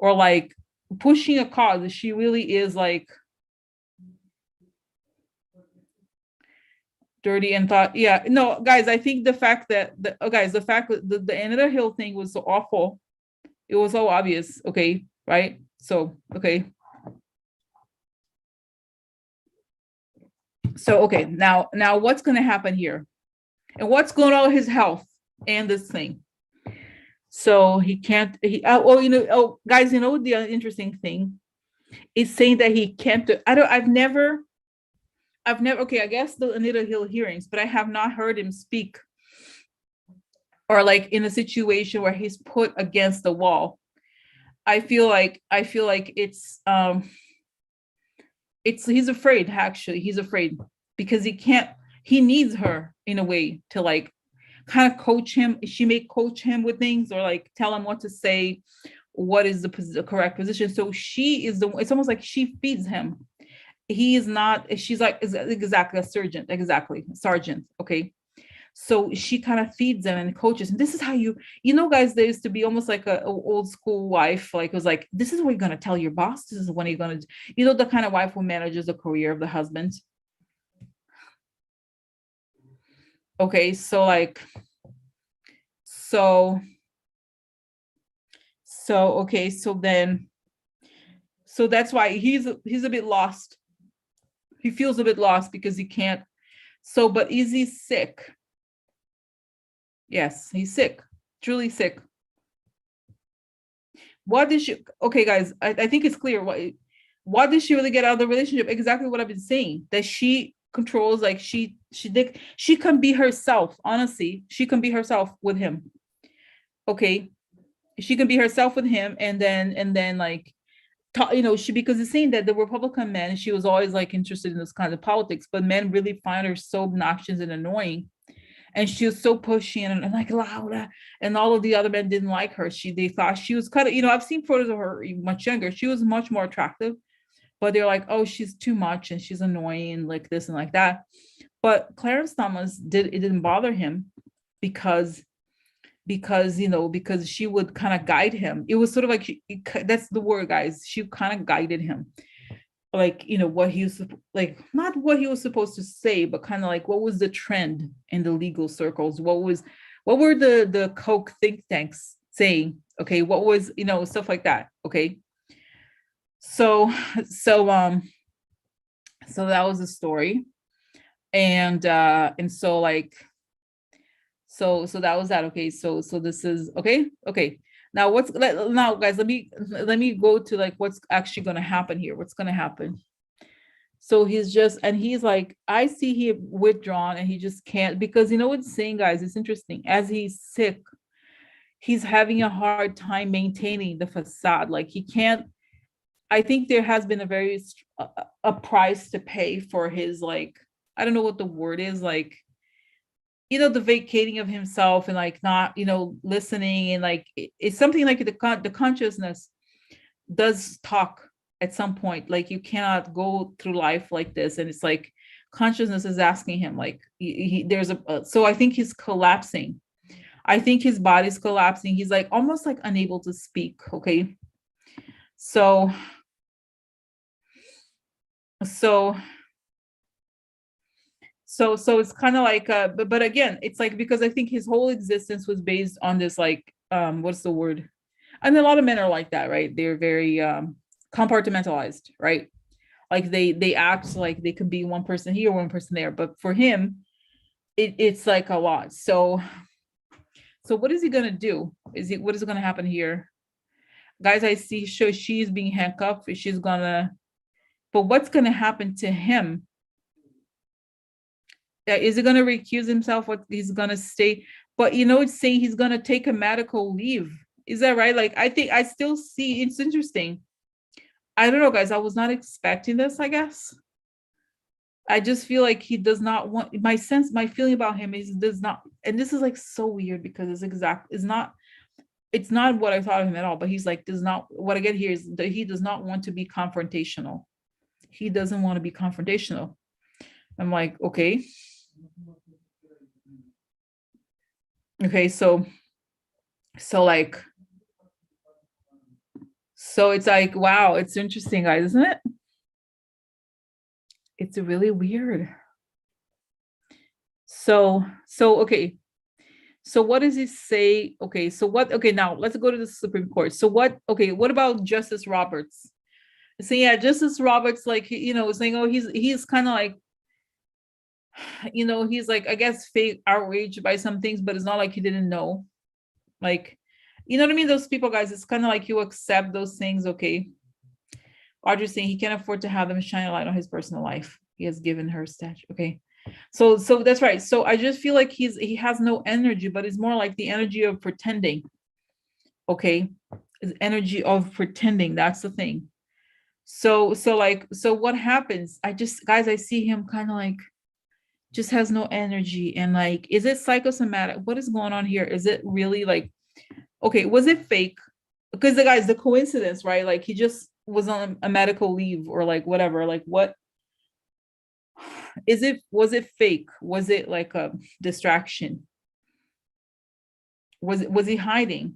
or like pushing a cause. She really is like dirty and thought, yeah, no, guys, I think the fact that the fact that the end of the hill thing was so awful, it was so obvious, okay, right? So okay, so okay, now what's going to happen here, and what's going on with his health and this thing? So he can't, oh, you know, oh guys, you know, the interesting thing is saying that he can't do, I've never, okay, I guess the Anita Hill hearings, but I have not heard him speak, or like in a situation where he's put against the wall. I feel like it's he's afraid, actually. He's afraid because he needs her in a way to like kind of coach him. She may coach him with things, or like tell him what to say, what is the correct position. So it's almost like she feeds him. He is not, she's like, exactly, a sergeant, okay. So she kind of feeds them and coaches, and this is how you know, guys, there used to be almost like a old school wife, like it was like, this is what you're going to tell your boss, this is when you're going to, you know, the kind of wife who manages the career of the husband. Okay, so like, so okay, so then, so that's why he's a bit lost. He feels a bit lost because he can't. So, but is he sick? Yes, he's sick, truly sick. What did she, okay, guys, I think it's clear. What did she really get out of the relationship? Exactly what I've been saying, that she controls, like she can be herself. Honestly, she can be herself with him. Okay, she can be herself with him, and then like, you know, because it's saying that the Republican men, she was always like interested in this kind of politics, but men really find her so obnoxious and annoying, and she was so pushy and like loud, and all of the other men didn't like her. They thought she was kind of, you know, I've seen photos of her much younger. She was much more attractive, but they're like, oh, she's too much and she's annoying, like this and like that. But Clarence Thomas it didn't bother him, because you know, because she would kind of guide him. It was sort of like, that's the word, guys, she kind of guided him, like, you know, what he was like, not what he was supposed to say, but kind of like what was the trend in the legal circles, what were the Koch think tanks saying, okay, what was, you know, stuff like that, okay. So so that was the story, and so like, so that was that, okay. So this is okay. Now now guys, let me go to like what's actually going to happen here. What's going to happen? So he's like, I see he withdrawn, and he just can't, because you know what's saying, guys, it's interesting. As he's sick, he's having a hard time maintaining the facade. Like he can't, I think there has been a price to pay for his, like, I don't know what the word is, like, you know, the vacating of himself, and like not, you know, listening, and like it's something like the consciousness does talk at some point. Like you cannot go through life like this, and it's like consciousness is asking him, like there's so I think he's collapsing. I think his body's collapsing. He's like almost like unable to speak, okay. So it's kind of like but again, it's like, because I think his whole existence was based on this, like, what's the word, and a lot of men are like that, right? They're very compartmentalized, right? Like they act like they could be one person here, one person there, but for him, it's like a lot. So what is he gonna do? What is gonna happen here? Guys, I see she's being handcuffed. She's gonna, but what's gonna happen to him? Is he gonna recuse himself? What he's gonna stay? But it's saying he's gonna take a medical leave. Is that right? Like, I think I still see it's interesting. I don't know, guys. I was not expecting this, I guess. I just feel like he does not want, my feeling about him is does not, and this is like so weird because it's not what I thought of him at all, but he's like, does not, what I get here is that he does not want to be confrontational. He doesn't want to be confrontational. I'm like, okay. Okay, so like, so it's like, wow, it's interesting, guys, isn't it? It's really weird. So okay. So what does he say? Okay, so what, okay, now let's go to the Supreme Court. So what about Justice Roberts? So yeah, Justice Roberts, like, saying, oh, he's kind of like, he's like, I guess, fake outraged by some things, but it's not like he didn't know. Like, you know what I mean? Those people, guys, it's kind of like you accept those things, okay? Audrey saying he can't afford to have them shine a light on his personal life. He has given her statue. Okay. So that's right. So I just feel like he has no energy, but it's more like the energy of pretending. Okay. His energy of pretending. That's the thing. So what happens? Guys, I see him kind of like just has no energy. And like, is it psychosomatic? What is going on here? Is it really like, okay, was it fake? Because the coincidence, right? Like he just was on a medical leave or like whatever. Like what is it? Was it fake? Was it like a distraction? Was he hiding?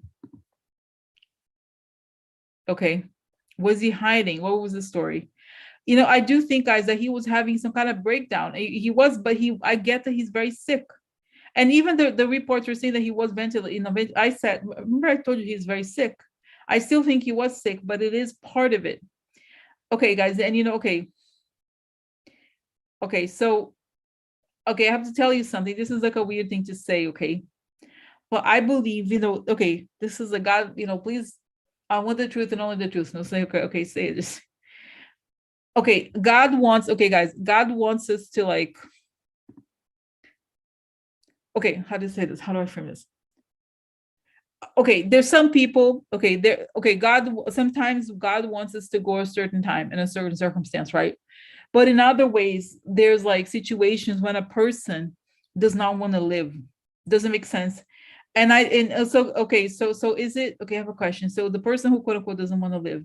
Okay. Was he hiding? What was the story? I do think, guys, that he was having some kind of breakdown. He was, but I get that he's very sick. And even the reports were saying that he was ventilated. I said, remember I told you he's very sick. I still think he was sick, but it is part of it. Okay, guys, and okay. Okay, so, okay, I have to tell you something. This is like a weird thing to say, okay? But I believe, okay, this is a God, please, I want the truth and only the truth. No, say, okay, say this. Okay, okay, guys, God wants us to like, okay, how to say this? How do I frame this? Okay, there's some people, okay, sometimes God wants us to go a certain time in a certain circumstance, right? But in other ways, there's like situations when a person does not want to live. Doesn't make sense. And so, okay, so is it, okay, I have a question. So the person who quote unquote doesn't want to live,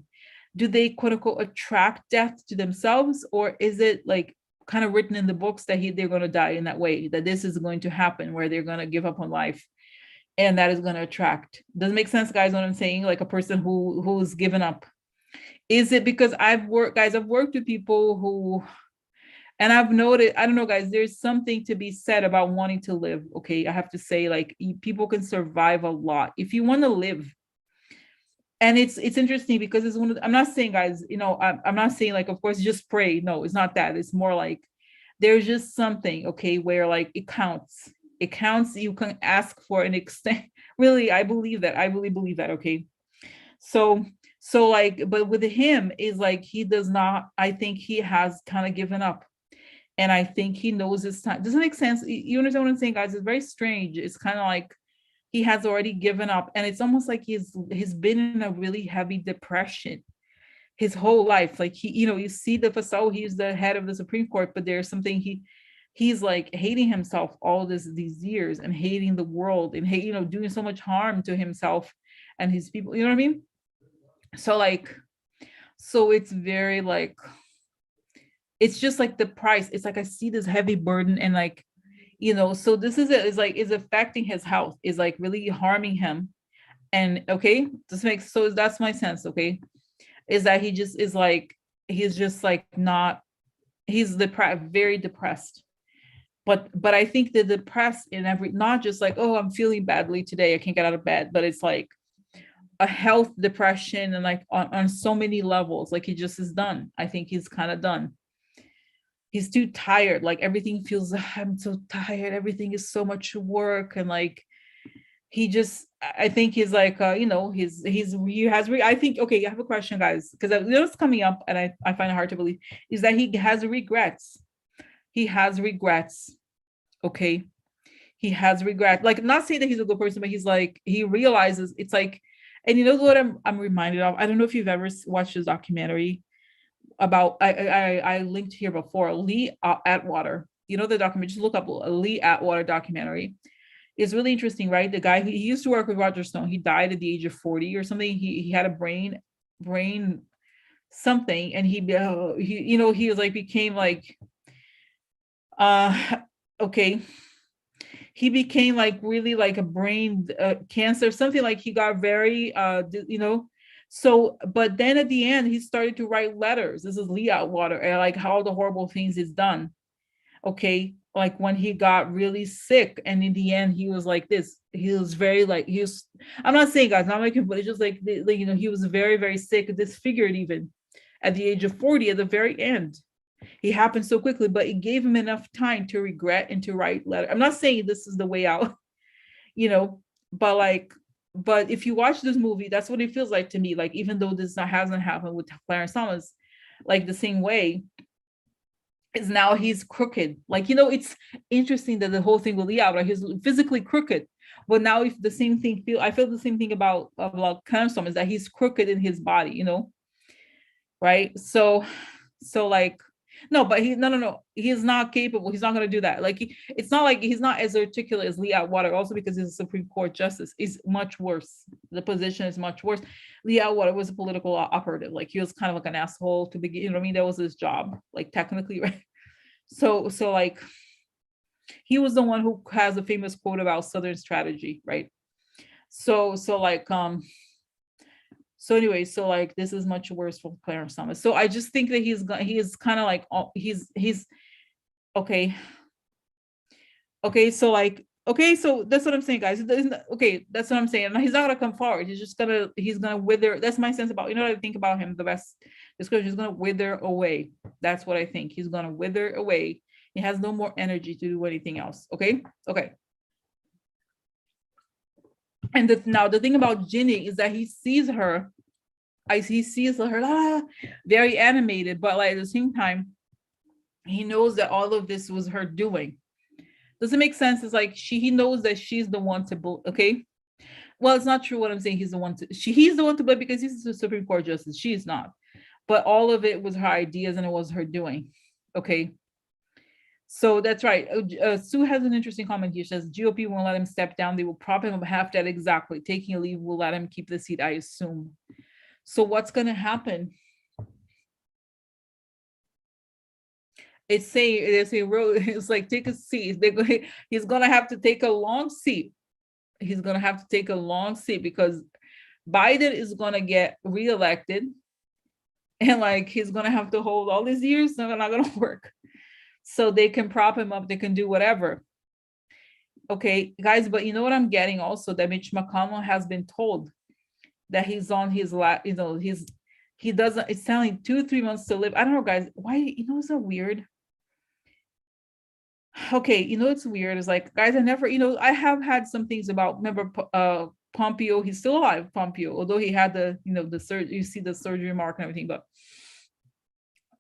do they quote unquote attract death to themselves? Or is it like kind of written in the books that they're going to die in that way, that this is going to happen where they're going to give up on life? And that is going to attract. Does it make sense, guys, what I'm saying? Like a person who's given up. Is it because I've worked with people who, and I've noted, I don't know, guys, there's something to be said about wanting to live. Okay. I have to say, like, people can survive a lot if you want to live. And it's interesting because it's I'm not saying, guys, I'm not saying like, of course, just pray. No, it's not that. It's more like there's just something, okay, where like it counts. It counts. You can ask for an extent. Really, I believe that. I really believe that. Okay. So like, but with him is like, he does not, I think he has kind of given up. And I think he knows his time. Doesn't make sense. You understand what I'm saying, guys? It's very strange. It's kind of like he has already given up. And it's almost like he's been in a really heavy depression his whole life. Like he, you see the facade, he's the head of the Supreme Court, but there's something he's like hating himself all these years and hating the world and doing so much harm to himself and his people. You know what I mean? So like, so it's very like, it's just like the price. It's like I see this heavy burden and like, so this is it. It's like is affecting his health. Is like really harming him. And okay, this makes so that's my sense. Okay, is that he just is like he's just like not. He's very depressed. But I think the depressed in every, not just like, oh, I'm feeling badly today, I can't get out of bed, but it's like a health depression, and like on so many levels. Like he just is done. I think he's kind of done. He's too tired. Like everything feels, I'm so tired. Everything is so much work. And like, he just, I think he's like, you know, he has, I think, okay, I have a question, guys, because what's coming up, and I find it hard to believe, is that he has regrets. He has regrets. Okay. He has regret. Like, not saying that he's a good person, but he's like, he realizes it's like, and you know what I'm reminded of? I don't know if you've ever watched this documentary about, I linked here before, Lee Atwater. You know the documentary, just look up a Lee Atwater documentary. It's really interesting, right? The guy, he used to work with Roger Stone. He died at the age of 40 or something. He had a brain something, and he you know, he was like, became like, okay, he became like really like a brain cancer, something, like he got very you know. So but then at the end he started to write letters. This is Lee Atwater, and like how the horrible things he's done. Okay, like when he got really sick, and in the end he was like this, he was very like, he was, I'm not saying, guys, not making, but it's just like, you know, he was very, very sick, disfigured even at the age of 40 at the very end. He happened so quickly, but it gave him enough time to regret and to write letter. I'm not saying this is the way out, you know, but like, but if you watch this movie, that's what it feels like to me. Like, even though this hasn't happened with Clarence Thomas, like the same way, is now he's crooked. Like, you know, it's interesting that the whole thing with Lee Atwater, he's physically crooked. But now if the same thing I feel the same thing about Clarence Thomas, that he's crooked in his body, you know, right? So like, no, but no, he's not capable. He's not going to do that. Like, it's not like he's not as articulate as Lee Atwater, also because he's a Supreme Court justice. Is much worse. The position is much worse. Lee Atwater was a political operative. Like, he was kind of like an asshole to begin. You know what I mean? That was his job, like, technically, right? So like, he was the one who has a famous quote about Southern strategy, right? So like, so anyway, so like, this is much worse for Clarence Thomas. So I just think that he is kind of like, he's okay. So like, okay, so that's what I'm saying, guys. Okay, that's what I'm saying. He's not gonna come forward. He's gonna wither. That's my sense about, you know what I think about him, the best description, he's gonna wither away. That's what I think. He's gonna wither away. He has no more energy to do anything else. Okay. And now the thing about Ginny is that he sees her very animated, but like at the same time, he knows that all of this was her doing. Does it make sense? It's like he knows that she's the one to okay. Well, it's not true what I'm saying. He's the one to blame because he's the Supreme Court justice. She is not. But all of it was her ideas and it was her doing. Okay. So that's right. Sue has an interesting comment here. She says, GOP won't let him step down. They will prop him up half that exactly. Taking a leave will let him keep the seat, I assume. So what's going to happen? It's like, take a seat. He's going to have to take a long seat. He's going to have to take a long seat because Biden is going to get reelected. And like, he's going to have to hold all these years. So they're not going to work. So they can prop him up, they can do whatever. Okay, guys, but you know what I'm getting also, that Mitch McConnell has been told that he's on his he doesn't, it's telling 2-3 months to live. I don't know, guys, why, you know, it's so weird. Okay, you know, it's weird. It's like, guys, I have had some things about, remember, Pompeo, he's still alive, Pompeo, although he had the, you know, the surgery, you see the surgery mark and everything, but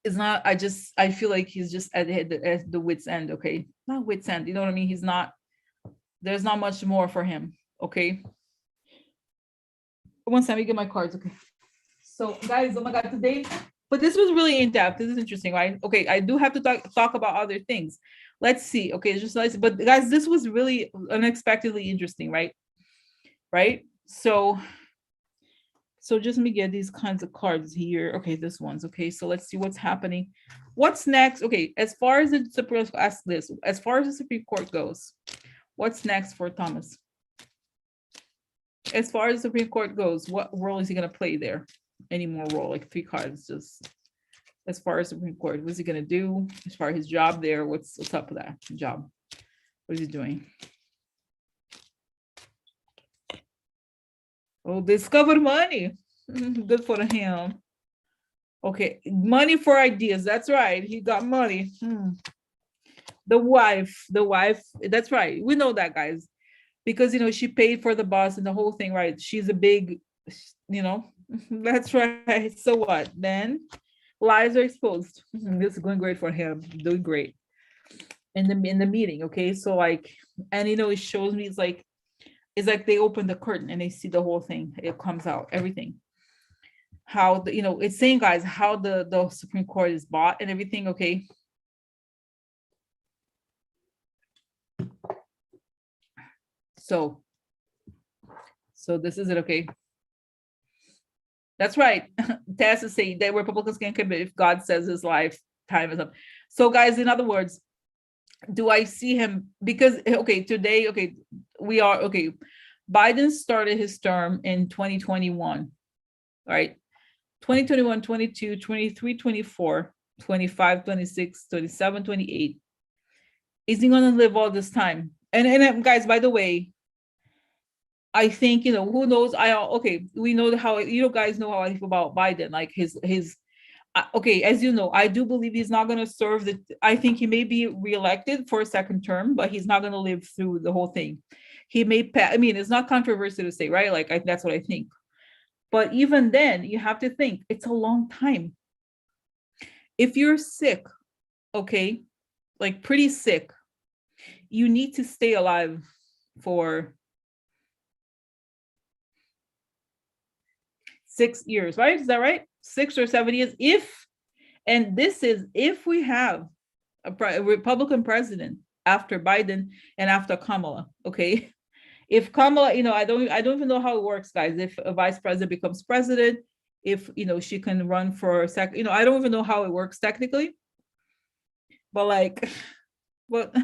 it's not, I feel like he's just at the wit's end. Okay, not wit's end, you know what I mean? There's not much more for him. Okay, once let me get my cards. Okay, so guys, oh my god, today, but this was really in depth. This is interesting, right? Okay, I do have to talk about other things. Let's see. Okay, but guys, this was really unexpectedly interesting, right? So just let me get these kinds of cards here. Okay, this one's okay. So let's see what's happening. What's next? Okay, as far as the Supreme Court goes, what's next for Thomas? As far as the Supreme Court goes, what role is he going to play there? Any more role? Like 3 cards, just as far as the Supreme Court, what's he going to do? As far as his job there, what's up with that job? What is he doing? Oh, discovered money. Good for him. Okay, money for ideas. That's right. He got money. The wife. That's right. We know that, guys, because she paid for the bus and the whole thing, right? She's a big, you know. That's right. So what? Then lies are exposed. This is going great for him. Doing great in the meeting. Okay, so like, and it shows me it's like they open the curtain and they see the whole thing. It comes out everything. How it's saying, guys, how the Supreme Court is bought and everything. Okay, so this is it. Okay, that's right. Taz is saying that Republicans can commit if God says his lifetime is up. So, guys, in other words, do I see him? Because today, we are Biden started his term in 2021, right? 2021, 22, 23, 24, 25, 26, 27, 28. Is he going to live all this time? And guys, by the way, I think, who knows? We know how, guys know how I feel about Biden, like his, as you know, I do believe he's not going to serve I think he may be reelected for a second term, but he's not going to live through the whole thing. He may, it's not controversial to say, right? Like, that's what I think. But even then, you have to think it's a long time. If you're sick, okay, like pretty sick, you need to stay alive for 6 years, right? Is that right? 6 or 7 years. If we have a Republican president after Biden and after Kamala, okay? If Kamala, I don't even know how it works, guys. If a vice president becomes president, if she can run for a second, I don't even know how it works technically. But like, but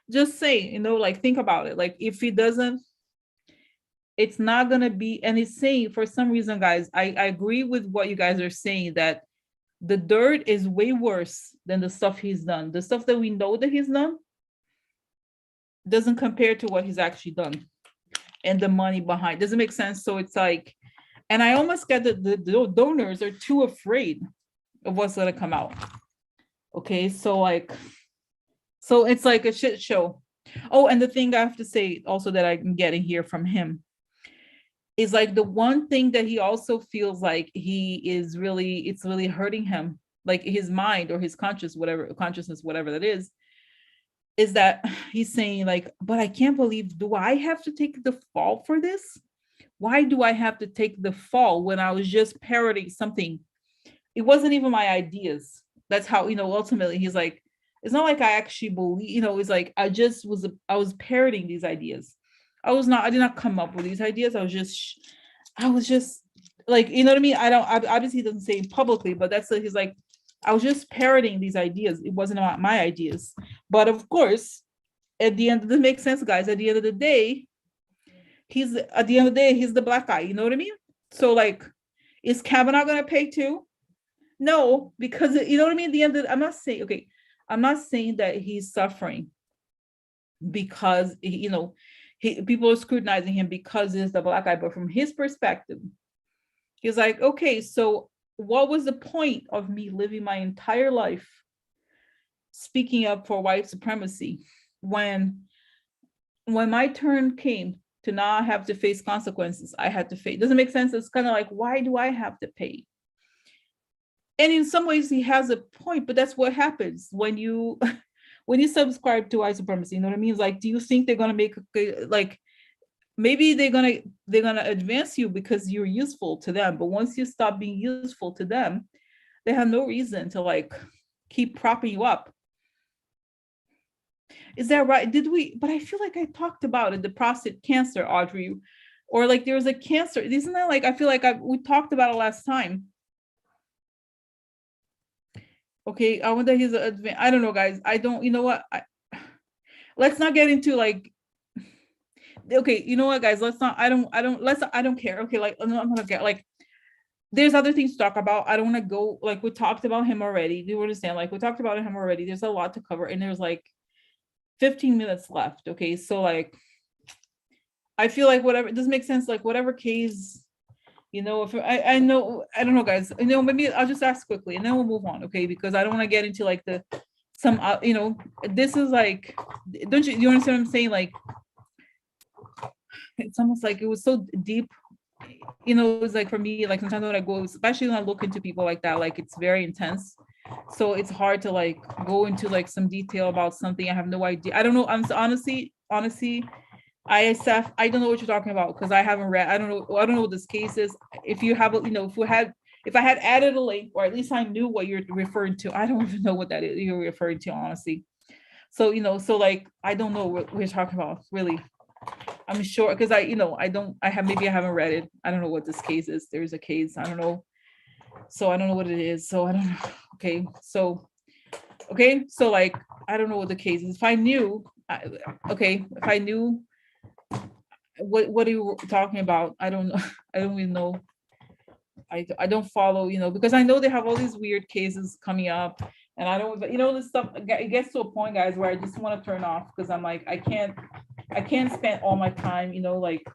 just say, like, think about it. Like, if he doesn't, it's not gonna be. And it's saying, for some reason, guys, I agree with what you guys are saying, that the dirt is way worse than the stuff he's done. The stuff that we know that he's done doesn't compare to what he's actually done. And the money behind doesn't make sense. So it's like, and I almost get that the donors are too afraid of what's going to come out. Okay, so it's like a shit show. Oh, and the thing I have to say also that I'm getting here from him is like, the one thing that he also feels like it's really hurting him, like his mind or his consciousness, whatever that is that he's saying, like, but I can't believe, do I have to take the fall for this? Why do I have to take the fall when I was just parroting something? It wasn't even my ideas. That's how, ultimately he's like, it's not like I actually believe, it's like, I was parroting these ideas. I did not come up with these ideas. I was just like, you know what I mean? Obviously he doesn't say it publicly, but he's like, I was just parroting these ideas. It wasn't about my ideas. But of course, at the end, this makes sense, guys. At the end of the day, he's the black guy. You know what I mean? So like, is Kavanaugh gonna pay too? No, because you know what I mean? At the end of I'm not saying that he's suffering because people are scrutinizing him because he's the black guy, but from his perspective, he's like, okay, so what was the point of me living my entire life speaking up for white supremacy when my turn came to not have to face consequences? I had to face. Doesn't make sense. It's kind of like, why do I have to pay? And in some ways he has a point, but that's what happens when you subscribe to white supremacy. You know what I mean? It's like, do you think they're gonna make like, maybe they're gonna advance you because you're useful to them, but once you stop being useful to them, they have no reason to like keep propping you up. Is that right? But I feel like I talked about it, the prostate cancer, Audrey, or like there was a cancer. Isn't that like, I feel like we talked about it last time. Okay, I wonder he's I don't know, guys. I don't, you know what? Let's not get into like, okay, you know what, guys? Let's not, I don't care. Okay, like, I'm not gonna get like, there's other things to talk about. I don't want to go, like, we talked about him already. Do you understand? Like, we talked about him already. There's a lot to cover, and there's like 15 minutes left. Okay, so like, I feel like whatever, this makes sense, like whatever case, if I know, I don't know, guys, maybe I'll just ask quickly and then we'll move on, okay? Because I don't want to get into like this is like, don't you understand what I'm saying? Like, it's almost like it was so deep, it's like for me, like sometimes when I go, especially when I look into people like that, like it's very intense. So it's hard to like go into like some detail about something I have no idea. I don't know. I'm honestly, ISF, I don't know what you're talking about because I haven't read. I don't know what this case is. If you have, if I had added a link, or at least I knew what you're referring to. I don't even know what that is you're referring to, honestly. So, so like, I don't know what we're talking about, really. I'm sure, because I haven't read it. I don't know what this case is. There's a case, I don't know. So I don't know what it is. So I don't know. Okay. So like, I don't know what the case is. If I knew, if I knew what are you talking about? I don't know. I don't even know. I don't follow, because I know they have all these weird cases coming up, and I don't, but this stuff, it gets to a point, guys, where I just want to turn off because I'm like, I can't spend all my time, like,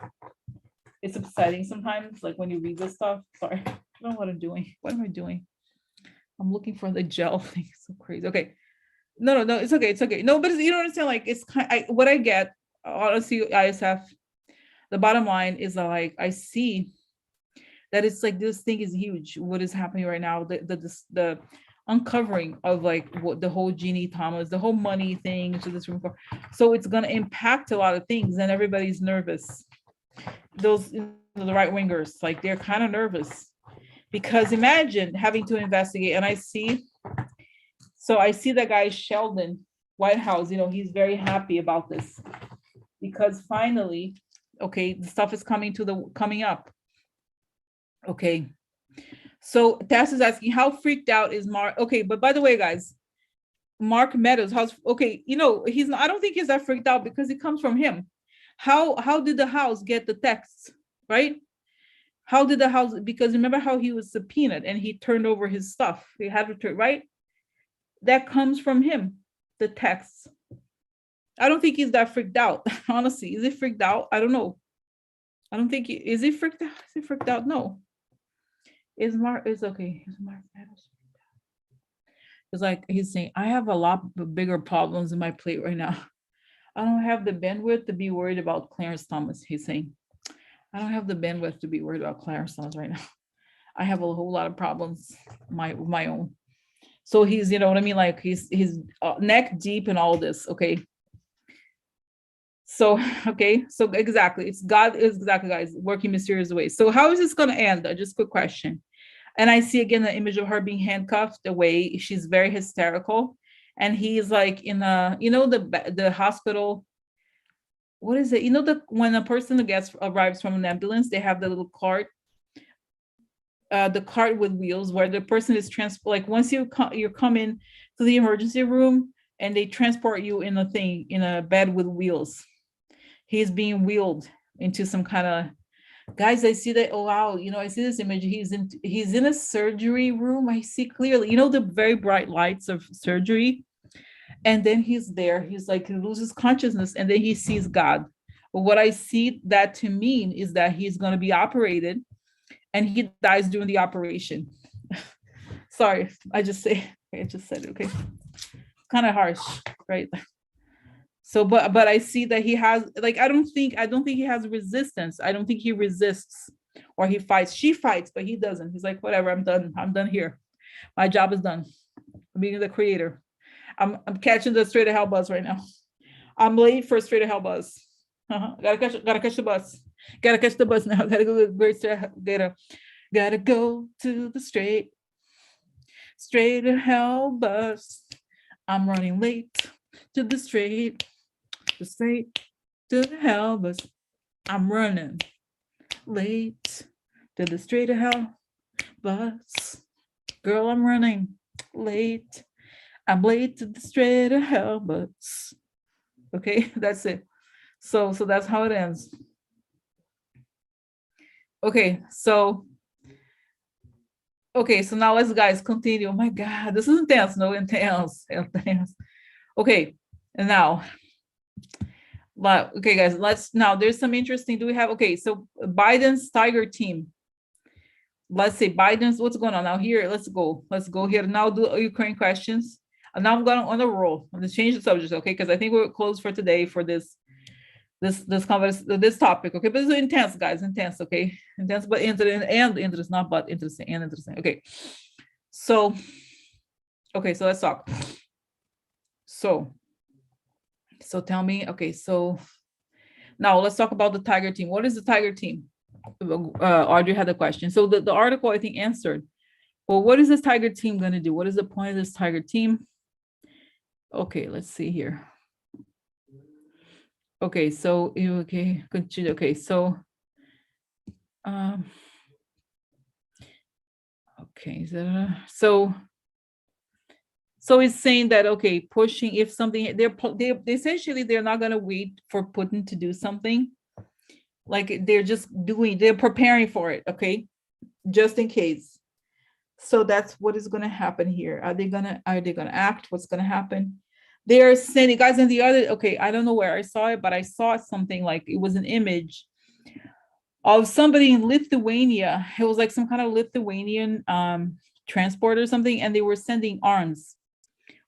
it's upsetting sometimes, like when you read this stuff. Sorry, I don't know what I'm doing. What am I doing? I'm looking for the gel thing. It's so crazy. Okay. No, it's okay. It's okay. No, but you don't understand, like, it's what I get, honestly, ISF, the bottom line is that, like, I see that it's like, this thing is huge. What is happening right now, the uncovering of like what the whole Ginni Thomas, the whole money thing to this room. So it's going to impact a lot of things, and everybody's nervous. Those, the right wingers, like, they're kind of nervous because imagine having to investigate. And I see that guy Sheldon Whitehouse, he's very happy about this because finally, okay, the stuff is coming up. Okay. So Tess is asking, how freaked out is Mark? Okay, but by the way, guys, Mark Meadows, he's not, I don't think he's that freaked out because it comes from him. How did the house get the texts, right? How did the house, because remember how he was subpoenaed and he turned over his stuff. He had to turn, right? That comes from him, the texts. I don't think he's that freaked out. Honestly, is he freaked out? I don't know. I don't think is he freaked out? Is he freaked out? No. Is Mark Meadows? It's like he's saying, I have a lot bigger problems in my plate right now. I don't have the bandwidth to be worried about Clarence Thomas. He's saying, I don't have the bandwidth to be worried about Clarence Thomas right now. I have a whole lot of problems my own. So he's, you know what I mean? Like he's neck deep in all this. Okay. So exactly. It's God is exactly, guys, working mysterious ways. So how is this going to end? Just a quick question. And I see again the image of her being handcuffed, the way she's very hysterical. And he's like in the hospital. What is it? When a person arrives from an ambulance, they have the little cart, the cart with wheels, where the person is like once you come in to the emergency room and they transport you in a bed with wheels. He's being wheeled into some kind of, guys, I see that. Oh wow, I see this image. He's in a surgery room. I see clearly, the very bright lights of surgery. And then he's there. He's like, he loses consciousness, and then he sees God. But what I see that to mean is that he's going to be operated, and he dies during the operation. Sorry, I just said it. Okay, kind of harsh, right? So, but I see that he has, like, I don't think he has resistance. I don't think he resists or he fights. She fights, but he doesn't. He's like, whatever, I'm done here. My job is done. I'm being the creator. I'm catching the straight to hell bus right now. I'm late for straight to hell bus. Gotta catch the bus. Gotta catch the bus now. Gotta go to the straight to hell bus. I'm running late to the straight to the hell bus. I'm running late to the straight to hell bus. Girl, I'm running late. I'm late to the straight to hell bus. Okay, that's it. So that's how it ends. Okay, so now let's, guys, continue. Oh my God, this is intense. No, intense. Okay, and now But okay, guys, let's now. There's some interesting. Do we have okay? So Biden's Tiger team. Let's say Biden's. What's going on now? Here, let's go. Let's go here now. Do Ukraine questions. And now I'm going on a roll. I'm gonna change the subject, okay? Because I think we're closed for today for this topic, okay? But it's intense, guys. Intense, okay? Intense, but interest, not but interesting and interesting. Okay. So, okay. So let's talk. So tell me, okay, so now let's talk about the Tiger team. What is the Tiger team? Audrey had a question. So the article, I think, answered. Well, what is this Tiger team going to do? What is the point of this Tiger team? Okay, let's see here. Okay, so, okay, continue. Okay, so, okay, so it's saying that, okay, pushing, if something, they essentially, they're not going to wait for Putin to do something. Like they're preparing for it, okay? Just in case. So that's what is going to happen here. Are they going to act? What's going to happen? They are sending, guys, in the other, okay, I don't know where I saw it, but I saw something like it was an image of somebody in Lithuania. It was like some kind of Lithuanian transport or something, and they were sending arms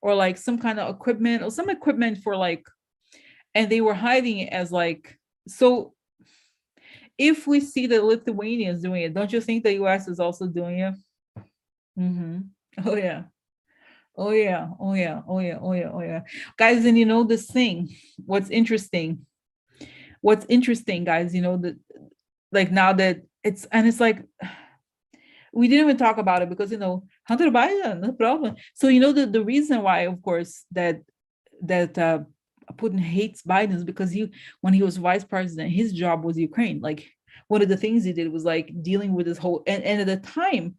or like some kind of equipment or some equipment for like, and they were hiding it as like, so if we see the Lithuanians doing it, don't you think the US is also doing it? Mm-hmm. Oh yeah. Oh yeah. Oh yeah. Oh yeah. Oh yeah. Oh yeah. Guys, and you know this thing, what's interesting, guys, you know, that like now that it's like we didn't even talk about it because you know Hunter Biden, no problem. So you know the reason why, of course, that Putin hates Biden is because when he was vice president, his job was Ukraine. Like one of the things he did was like dealing with this whole and at the time,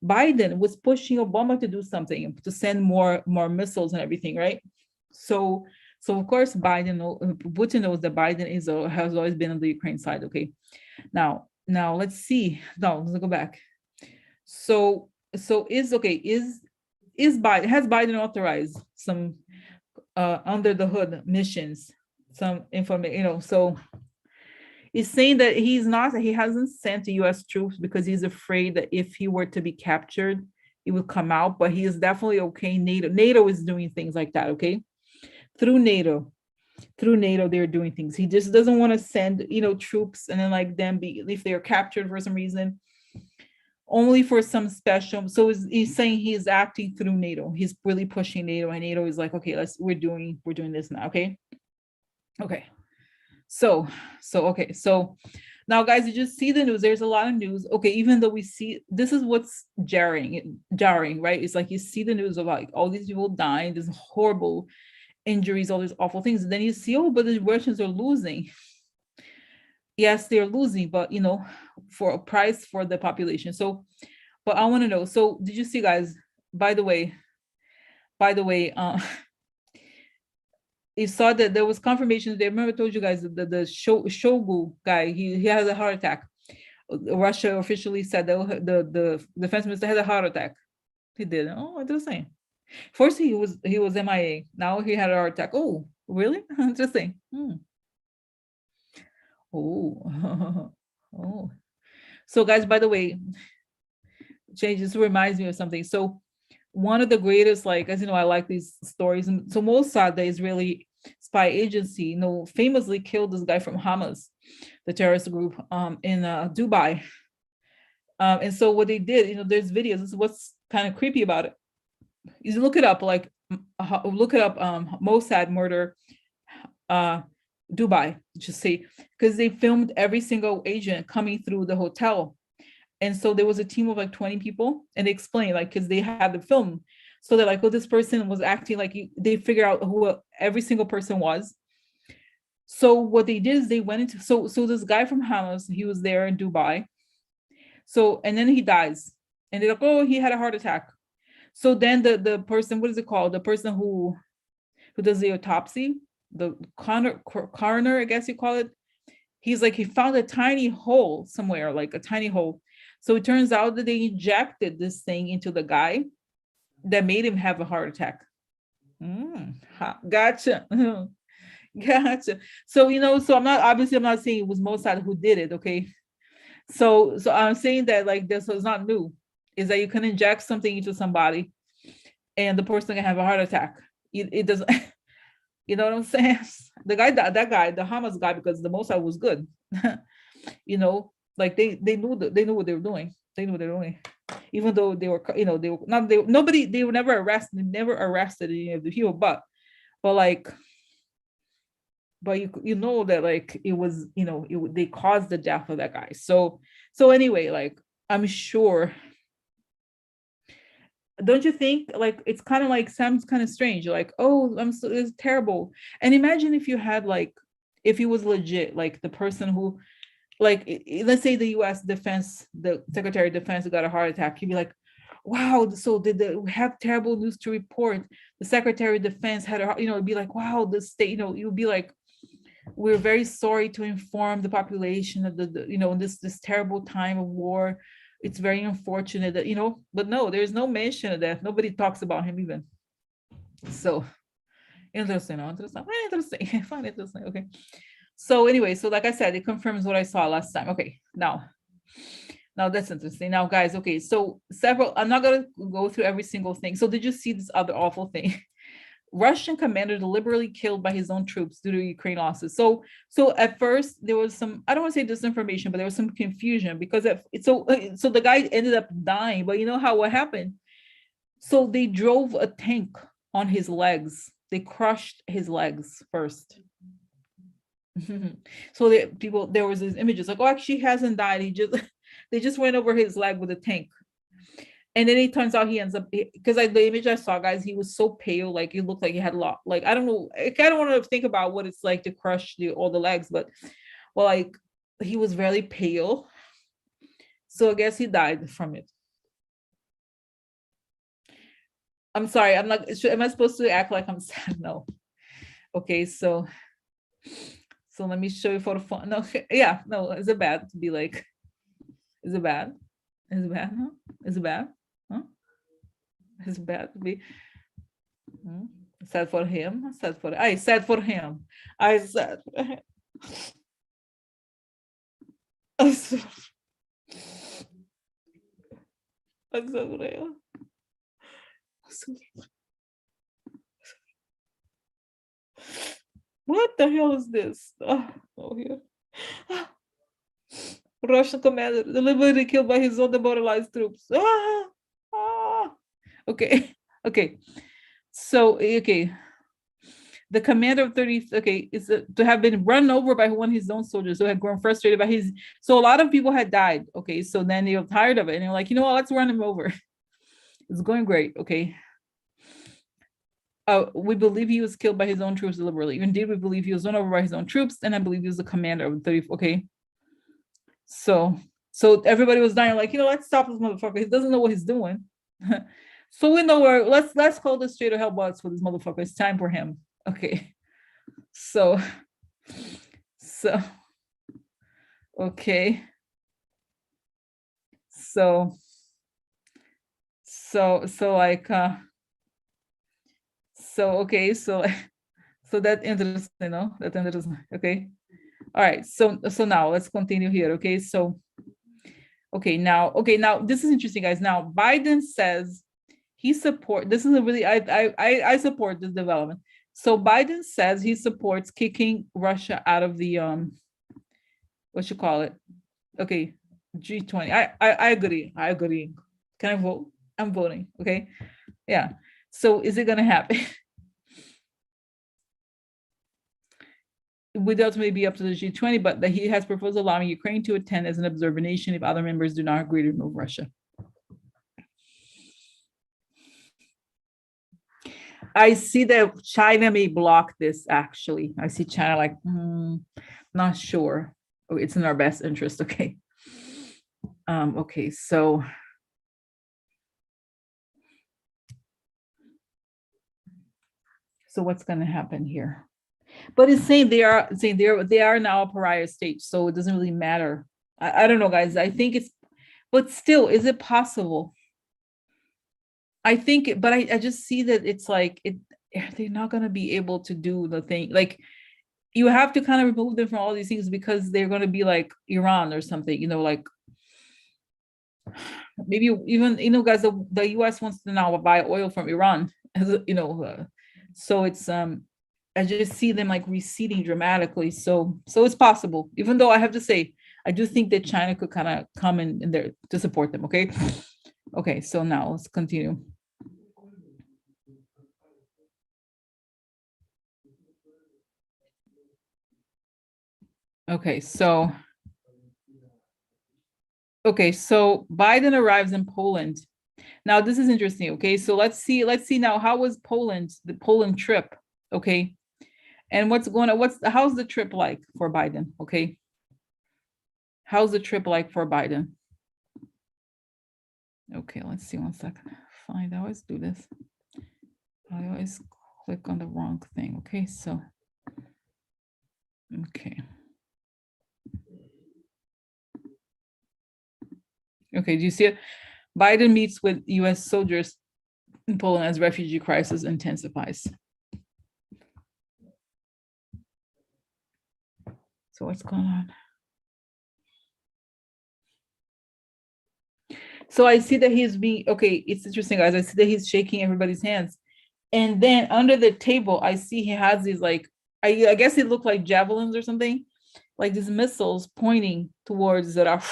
Biden was pushing Obama to do something, to send more missiles and everything, right? So of course Putin knows that Biden has always been on the Ukraine side. Okay, now let's see. No, let's go back. So is Biden, has Biden authorized some under the hood missions, some information, you know? So he's saying that he hasn't sent the US troops because he's afraid that if he were to be captured, it would come out, but he is definitely okay. NATO is doing things like that, okay? Through NATO, they're doing things. He just doesn't want to send, you know, troops and then like them be, if they're captured for some reason, only for some special. So he's saying he's acting through NATO. He's really pushing NATO, and NATO is like, okay, we're doing this now, okay? Okay. So now, guys, you just see the news. There's a lot of news. Okay, even though we see, this is what's jarring, right? It's like you see the news of like all these people dying, these horrible injuries, all these awful things. And then you see, oh, but the Russians are losing. Yes, they're losing, but you know, for a price for the population. So, but I want to know. So, did you see, guys? By the way, you saw that there was confirmation. They remember I told you guys that the Shogu guy, he has a heart attack. Russia officially said that the defense minister had a heart attack. He did. Oh, interesting. First he was MIA. Now he had a heart attack. Oh, really? Interesting. Oh, oh. So guys, by the way, this reminds me of something. So one of the greatest, like, as you know, I like these stories. And so Mossad, the Israeli spy agency, you know, famously killed this guy from Hamas, the terrorist group, in Dubai. And so what they did, you know, there's videos. This is what's kind of creepy about it. You look it up, like Mossad murder, Dubai, just see, because they filmed every single agent coming through the hotel. And so there was a team of like 20 people, and they explained, like, because they had the film. So they're like, oh, this person was acting like they figure out who every single person was. So what they did is they went into, so this guy from Hamas, he was there in Dubai. So, and then he dies. And they're like, oh, he had a heart attack. So then the person, what is it called? The person who does the autopsy, the coroner, I guess you call it. He's like, he found a tiny hole somewhere, like a tiny hole. So it turns out that they injected this thing into the guy that made him have a heart attack. Gotcha. Gotcha. So, so I'm not saying it was Mossad who did it. Okay. So I'm saying that like this was not new, is that you can inject something into somebody and the person can have a heart attack. It doesn't, you know what I'm saying? The guy, that guy, the Hamas guy, because the Mossad was good, like they knew what they were doing. They knew what they were doing, even though they were, they were not, they were never arrested any of the people, but like, but you know that like it was, they caused the death of that guy. So anyway, like I'm sure, don't you think like it's kind of like sounds kind of strange, like, oh, it's terrible. And imagine if you had like, if he was legit, like the person who, like, let's say the US defense, the Secretary of Defense got a heart attack, he'd be like, wow, so did we have terrible news to report? The Secretary of Defense had a, it'd be like, wow, the state, it would be like, we're very sorry to inform the population of this terrible time of war. It's very unfortunate that, but no, there's no mention of that. Nobody talks about him even. So interesting. Interesting. Fine, interesting. Okay. So anyway, so like I said, it confirms what I saw last time. Okay, now that's interesting. Now, guys, okay, so I'm not gonna go through every single thing. So did you see this other awful thing? Russian commander deliberately killed by his own troops due to Ukraine losses. So at first there was some, I don't want to say disinformation, but there was some confusion because so the guy ended up dying. But you know what happened? So they drove a tank on his legs. They crushed his legs first. So there was these images like, oh, actually he hasn't died. They just went over his leg with a tank. And then it turns out he ends up, because like the image I saw, guys, he was so pale, like it looked like he had a lot. Like I don't know, I kind of want to think about what it's like to crush all the legs, but well, like he was very pale. So I guess he died from it. I'm sorry, I'm not. Am I supposed to act like I'm sad? No. Okay, so let me show you for the fun. No, yeah, no, is it bad to be like? Is it bad? Is it bad? Huh? Is it bad? Huh? Is it bad to be? Sad for him. Sad for I said for him. I said for him. I said for him. What the hell is this? Oh here. Russian commander deliberately killed by his own demoralized troops. Okay. Okay. So, okay. The commander of 30, okay, is to have been run over by one of his own soldiers who had grown frustrated by his. So a lot of people had died. Okay. So then they were tired of it and they're like, you know what, let's run him over. It's going great. Okay. We believe he was killed by his own troops deliberately. Indeed, we believe he was run over by his own troops, and I believe he was the commander of 30. Okay. So everybody was dying, like, let's stop this motherfucker. He doesn't know what he's doing. So we know where, let's call this straight to hell box for this motherfucker. It's time for him. Okay. So okay. So like okay, so that interesting, that interesting. Okay. All right. So now let's continue here. Okay. So now this is interesting, guys. Now Biden says he support, this is a really, I support this development. So Biden says he supports kicking Russia out of the what you call it? Okay, G20. I agree. Can I vote? I'm voting. Okay. Yeah. So is it gonna happen? It would ultimately be up to the G20, but that he has proposed allowing Ukraine to attend as an observer nation if other members do not agree to remove Russia. I see that China may block this, actually. I see China like, not sure. Oh, it's in our best interest. Okay. Okay, so what's going to happen here? But it's saying they are now a pariah state, so it doesn't really matter. I don't know, guys. I think it's, but still, is it possible? I think, but I just see that it's like they're not going to be able to do the thing. Like you have to kind of remove them from all these things because they're going to be like Iran or something, like maybe even, guys, the US wants to now buy oil from Iran, so it's, I just see them like receding dramatically. So it's possible, even though I have to say, I do think that China could kind of come in there to support them. Okay. Okay. So now let's continue. Okay. So Biden arrives in Poland. Now this is interesting. Okay. So let's see now, how was the Poland trip? Okay. And how's the trip like for Biden? Okay. How's the trip like for Biden? Okay, let's see 1 second. Fine, I always do this. I always click on the wrong thing. Okay, so, okay. Okay, do you see it? Biden meets with US soldiers in Poland as refugee crisis intensifies. So what's going on? So I see that he's being, okay, it's interesting, guys. I see that he's shaking everybody's hands. And then under the table, I see he has these like, I guess it looked like javelins or something, like these missiles pointing towards that.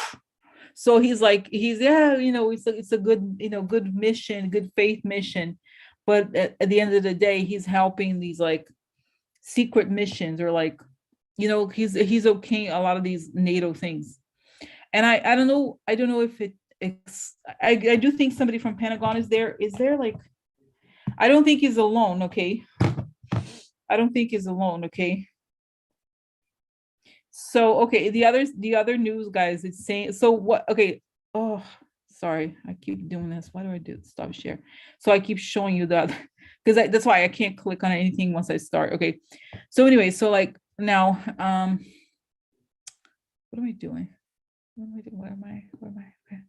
So he's yeah, it's a good, good mission, good faith mission. But at the end of the day, he's helping these like secret missions, or like, he's okay a lot of these NATO things. And I don't know, if I do think somebody from Pentagon is there. Is there like, I don't think he's alone, okay? I don't think he's alone, okay? So, okay, the other news, guys, it's saying, so what, okay, oh, sorry, I keep doing this. Why do I do stop share? So I keep showing you that, because that's why I can't click on anything once I start. Okay, so anyway, so like now, what am I doing? Where am I? Okay.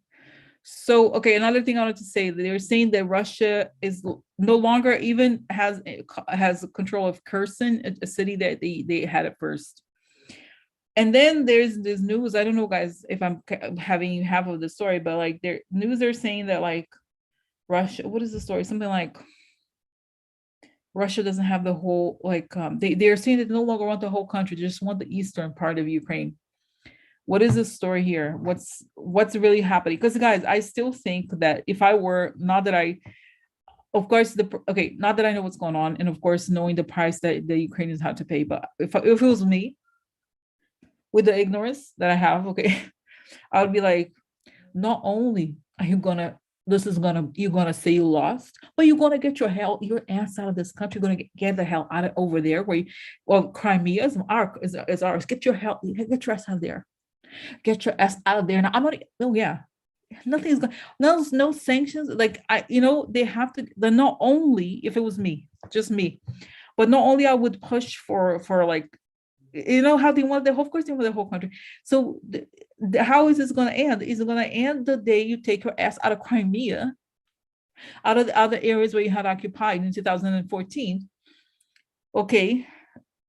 So, okay, another thing I wanted to say, they're saying that Russia is no longer even has control of Kherson, a city that they had at first. And then there's this news, I don't know, guys, if I'm having you half of the story, but like their news are saying that like Russia, what is the story? Something like Russia doesn't have the whole, like, they're saying that they no longer want the whole country, they just want the eastern part of Ukraine. What is the story here? What's really happening? Because guys, I still think that if I were, not that I, of course, not that I know what's going on, and of course, knowing the price that the Ukrainians had to pay, but if it was me, with the ignorance that I have, okay, I would be like, not only are you gonna, you're gonna say you lost, but you're gonna get your ass out of this country. You're gonna get the hell out of over there where well, Crimea is ours. Get your ass out of there. Get your ass out of there. Now I'm not, oh yeah. Nothing's going, no sanctions. Like they have to, not only if it was me, just me, but not only I would push for like, how they want of course they want the whole country. So how is this going to end? Is it going to end the day you take your ass out of Crimea, out of the other areas where you had occupied in 2014? Okay,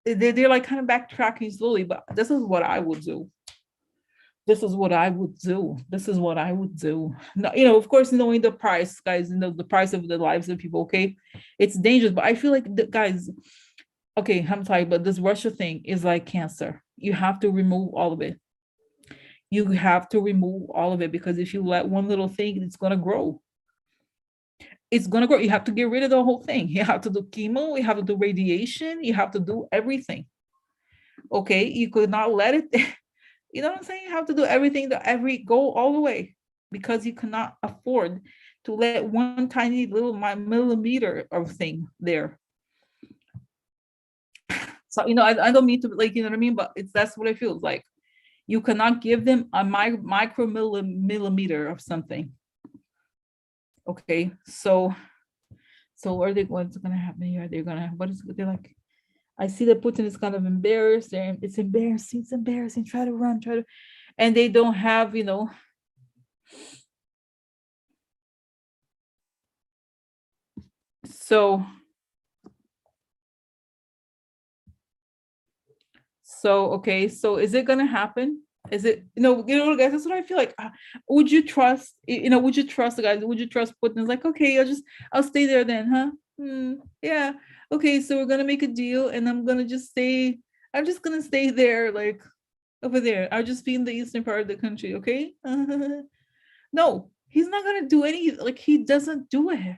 they're like kind of backtracking slowly, but this is what I would do. This is what I would do. This is what I would do. No, of course, knowing the price, guys, the price of the lives of people, okay? It's dangerous, but I feel like, guys, okay, I'm sorry, but this Russia thing is like cancer. You have to remove all of it. You have to remove all of it, because if you let one little thing, it's going to grow. It's going to grow. You have to get rid of the whole thing. You have to do chemo, you have to do radiation, you have to do everything. Okay, you could not let it, you know what I'm saying? You have to do everything, go all the way, because you cannot afford to let one tiny little millimeter of thing there. So, I don't mean to, like, you know what I mean? But that's what it feels like. You cannot give them a micro millimeter of something. Okay, so are they, what's going to happen here? They're going to, they're like, I see that Putin is kind of embarrassed. It's embarrassing. Try to run, and they don't have, so So, okay, so is it gonna happen? Is it, guys, that's what I feel like. Would you trust, would you trust the guys? Would you trust Putin? It's like, okay, I'll stay there then, huh? Yeah. Okay, so we're gonna make a deal and I'm just gonna stay there, like over there. I'll just be in the eastern part of the country, okay? No, he's not gonna do any, like he doesn't do it.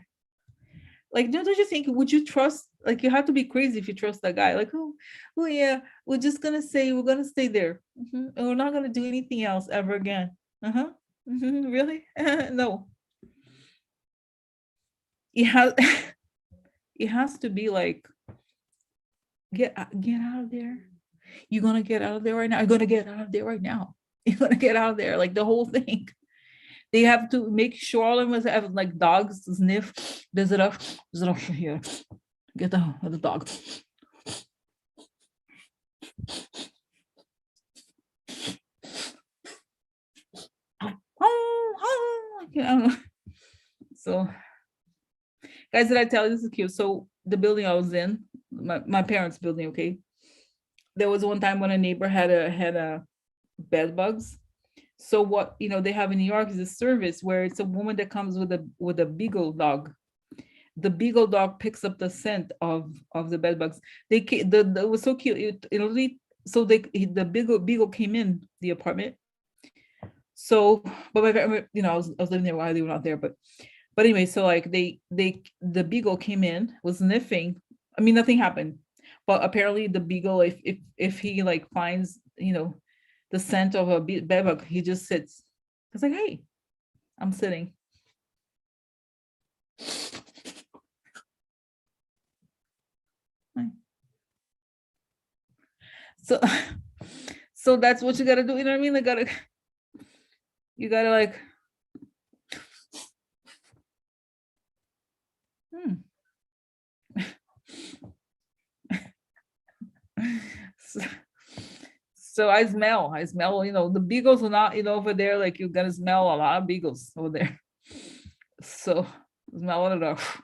Like, don't you think, would you trust, like you have to be crazy if you trust that guy? Like, oh yeah, we're gonna stay there. And we're not gonna do anything else ever again. Really? No. It has it has to be like, get out of there. You're gonna get out of there right now. You're gonna get out of there right now. You're gonna get out of there, like the whole thing. They have to make sure all of us have like dogs to sniff. Does it up here? Get the dog. So, guys, did I tell you this is cute? So the building I was in, my parents' building, okay. There was one time when a neighbor had a bed bugs. So what they have in New York is a service where it's a woman that comes with a beagle dog. The beagle dog picks up the scent of the bed bugs. It was so cute. It really, so the beagle came in the apartment. So, but I was living there while they were not there. But anyway, so like the beagle came in, was sniffing. I mean, nothing happened. But apparently the beagle, if he like finds the scent of a bed bug, he just sits. It's like, hey, I'm sitting. So that's what you gotta do. You know what I mean? You gotta like, so I smell, the beagles are not, over there, like you're gonna smell a lot of beagles over there. So smell it off.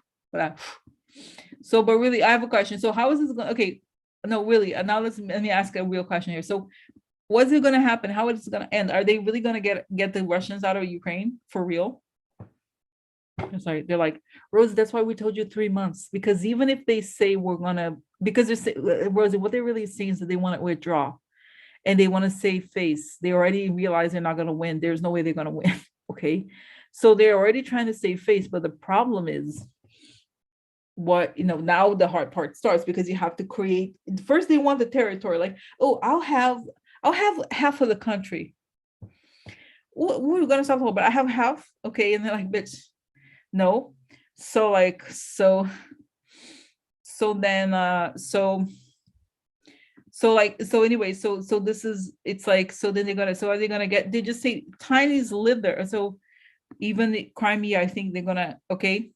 So, but really, I have a question. So how is this going? Okay, no, really. Now let me ask a real question here. So what's it going to happen? How is it going to end? Are they really going to get the Russians out of Ukraine for real? I'm sorry. They're like, Rosie, that's why we told you 3 months, because even if they say we're going to, because they're saying, Rosie, what they're really saying is that they want to withdraw and they want to save face. They already realize they're not going to win. There's no way they're going to win. Okay. So they're already trying to save face. But the problem is, what now the hard part starts, because you have to create, first they want the territory, like, oh, I'll have half of the country. What are we gonna stop talking about? I have half, okay. And they're like, bitch, no. So like, so then anyway, so this is, it's like, so then are they gonna get, they just say Chinese live there, so even the Crimea, I think they're gonna, okay.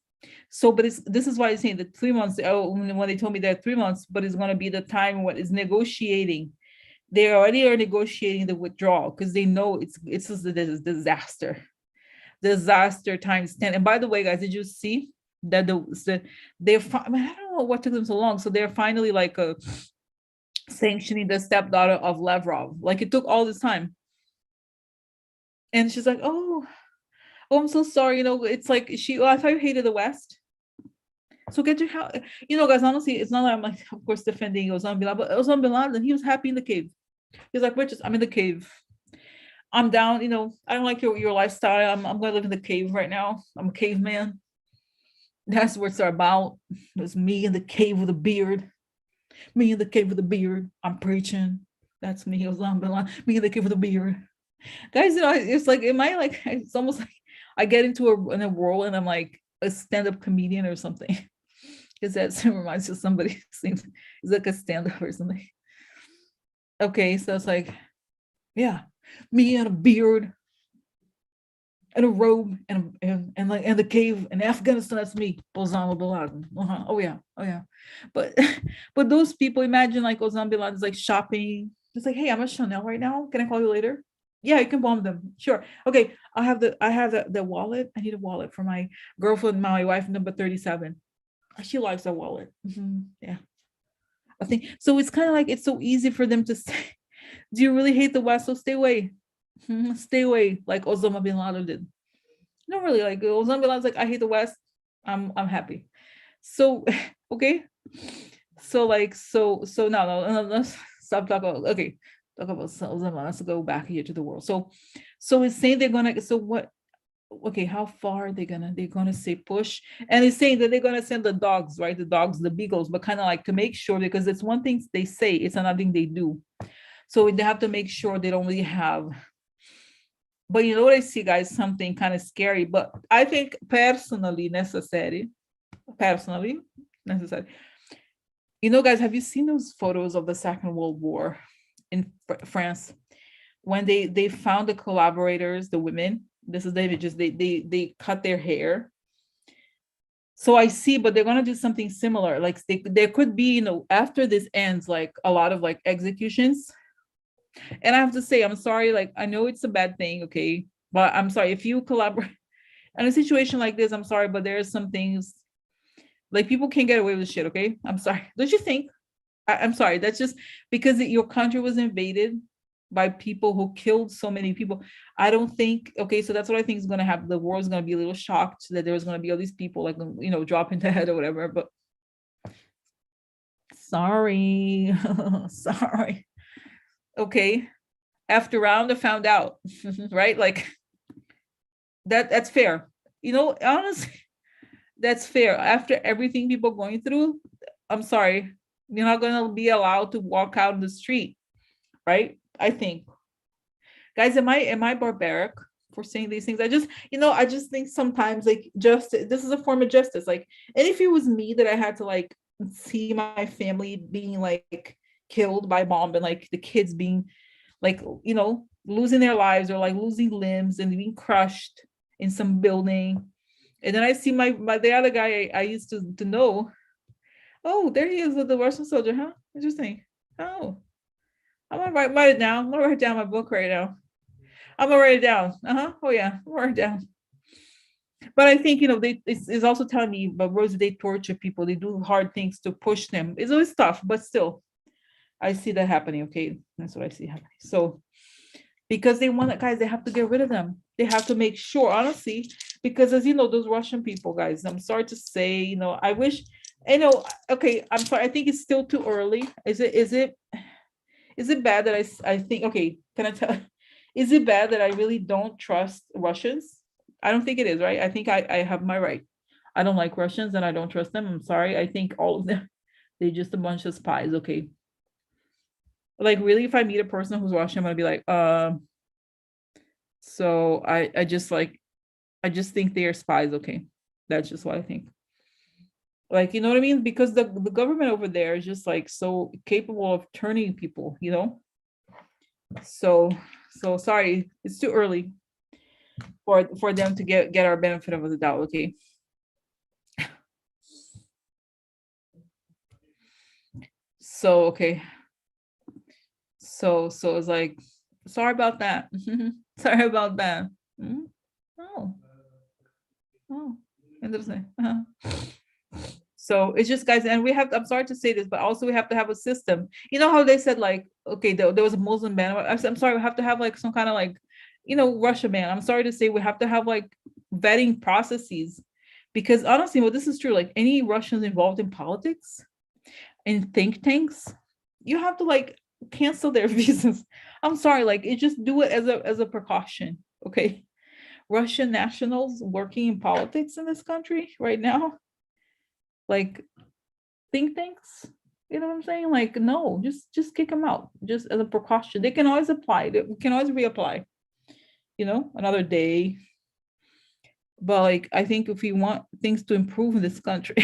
So, but this is why I'm saying that 3 months, when they told me that 3 months, but it's going to be the time what is negotiating. They already are negotiating the withdrawal because they know it's just a disaster times 10. And by the way, guys, did you see that they're I don't know what took them so long. So they're finally like sanctioning the stepdaughter of Lavrov. Like it took all this time. And she's like, oh, I'm so sorry. It's like I thought you hated the West. So get your help. Guys, honestly, it's not like I'm like, of course, defending Osama bin Laden, but Osama bin Laden, he was happy in the cave. He's like, Richard, I'm in the cave. I'm down, I don't like your lifestyle. I'm going to live in the cave right now. I'm a caveman. That's what it's about. It's me in the cave with a beard. Me in the cave with a beard. I'm preaching. That's me, Osama bin Laden. Me in the cave with a beard. Guys, it's like, it's almost like I get into a world and I'm like a stand-up comedian or something. Because that reminds me of somebody. It's like a stand-up or something. Okay, so it's like, yeah, me and a beard and a robe and the cave in Afghanistan. That's me, Osama bin Laden. Oh yeah. But those people, imagine like Osama bin Laden's like shopping. It's like, hey, I'm at Chanel right now. Can I call you later? Yeah, you can bomb them. Sure. Okay, I have the wallet. I need a wallet for my girlfriend, my wife, number 37. She likes a wallet. Yeah. I think so. It's kind of like it's so easy for them to say, "Do you really hate the West? So stay away, stay away." Like Osama bin Laden did. No, really. Like Osama bin Laden's like, "I hate the West. I'm happy." So okay. So like no, let's stop talking about okay. Talk about Osama. Let's go back here to the world. So it's saying they're gonna. So what? Okay, how far are they're gonna say push, and it's saying that they're gonna send the dogs, right? The dogs, the beagles, but kind of like to make sure, because it's one thing they say, it's another thing they do. So they have to make sure they don't really have. But you know what I see, guys, something kind of scary, but I think personally necessary. Personally necessary. You know, guys, have you seen those photos of the Second World War in France when they found the collaborators, the women? This is the images. They cut their hair. So I see, but they're gonna do something similar. Like there could be, you know, after this ends, like a lot of like executions. And I have to say, I'm sorry. Like I know it's a bad thing, okay, but I'm sorry if you collaborate in a situation like this. I'm sorry, but there are some things like people can't get away with shit. Okay, I'm sorry. Don't you think? I'm sorry. That's just because your country was invaded by people who killed so many people. I don't think, okay, so that's what I think is going to happen. The world's going to be a little shocked that there's going to be all these people like, you know, dropping dead or whatever, but sorry, sorry. Okay, after round I found out, right? Like that's fair. You know, honestly, that's fair. After everything people are going through, I'm sorry, you're not going to be allowed to walk out in the street, right? I think, guys, am I barbaric for saying these things? I just think sometimes like justice, this is a form of justice. Like, and if it was me that I had to like see my family being like killed by bomb and like the kids being like, you know, losing their lives or like losing limbs and being crushed in some building, and then I see my the other guy I used to know. Oh, there he is with the Russian soldier, huh? Interesting. Oh, I'm gonna write it down. I'm gonna write down my book right now. I'm gonna write it down. Oh yeah, I'm gonna write it down. But I think, you know, it's also telling me, but Rosie, they torture people. They do hard things to push them. It's always tough, but still, I see that happening. Okay, that's what I see happening. So because they want it, guys, they have to get rid of them. They have to make sure, honestly, because as you know, those Russian people, guys. I'm sorry to say, you know, I wish, you know. Okay, I'm sorry. I think it's still too early. Is it bad that I think, okay, can I tell, is it bad that I really don't trust Russians? I don't think it is, right? I think I have my right. I don't like Russians and I don't trust them. I'm sorry. I think all of them, they're just a bunch of spies, okay? Like really, if I meet a person who's Russian, I'm gonna be like, so I just like, I just think they are spies, okay? That's just what I think. Like, you know what I mean? Because the government over there is just like so capable of turning people, you know? So sorry, it's too early for them to get our benefit of the doubt, okay? So okay. So it's like, sorry about that. Sorry about that. Oh, oh, interesting. So it's just, guys, and we have, I'm sorry to say this, but also we have to have a system. You know how they said like, okay, there was a Muslim ban. I'm sorry, we have to have like some kind of like, you know, Russia ban. I'm sorry to say we have to have like vetting processes, because honestly, well, this is true. Like any Russians involved in politics, in think tanks, you have to like cancel their visas. I'm sorry, like it just do it as a precaution. Okay. Russian nationals working in politics in this country right now, like think tanks, you know what I'm saying? Like, no, just kick them out, just as a precaution. They can always apply, we can always reapply, you know, another day. But like, I think if we want things to improve in this country,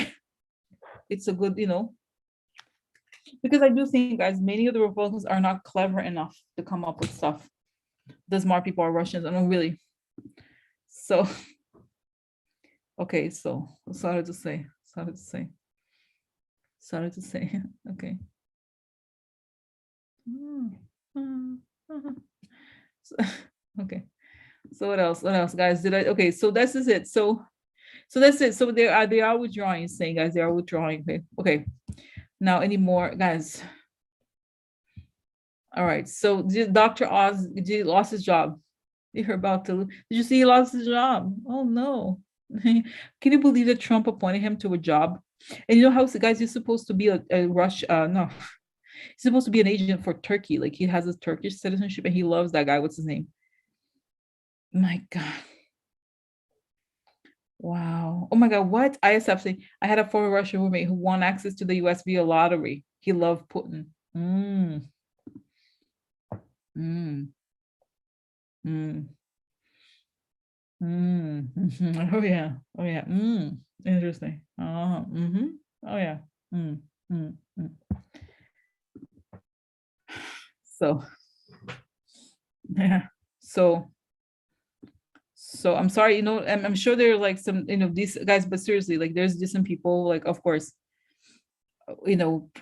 it's a good, you know, because I do think, guys, many of the Republicans are not clever enough to come up with stuff. The smart people are Russians. I don't really. So, okay, so sorry to say, okay. So, okay. So what else? What else, guys? Did I? Okay, so this is it. So that's it. So they are withdrawing. Saying, guys, they are withdrawing. Okay. Okay. now anymore, guys. All right, so Dr. Oz lost his job. You're about to. Did you see he lost his job? Oh no! Can you believe that Trump appointed him to a job? And you know how, guys, he's supposed to be a Rush? No, he's supposed to be an agent for Turkey. Like he has a Turkish citizenship, and he loves that guy. What's his name? My God! Wow! Oh my God! What? ISF saying I had a former Russian roommate who won access to the U.S. via lottery. He loved Putin. Mm, mm, mm. Mm, mhm. Oh yeah. Oh yeah. Interesting. Oh yeah. Mm, mm, mm. So yeah. So I'm sorry, I'm sure there are like some, these guys, but seriously, like there's just some people, like of course, a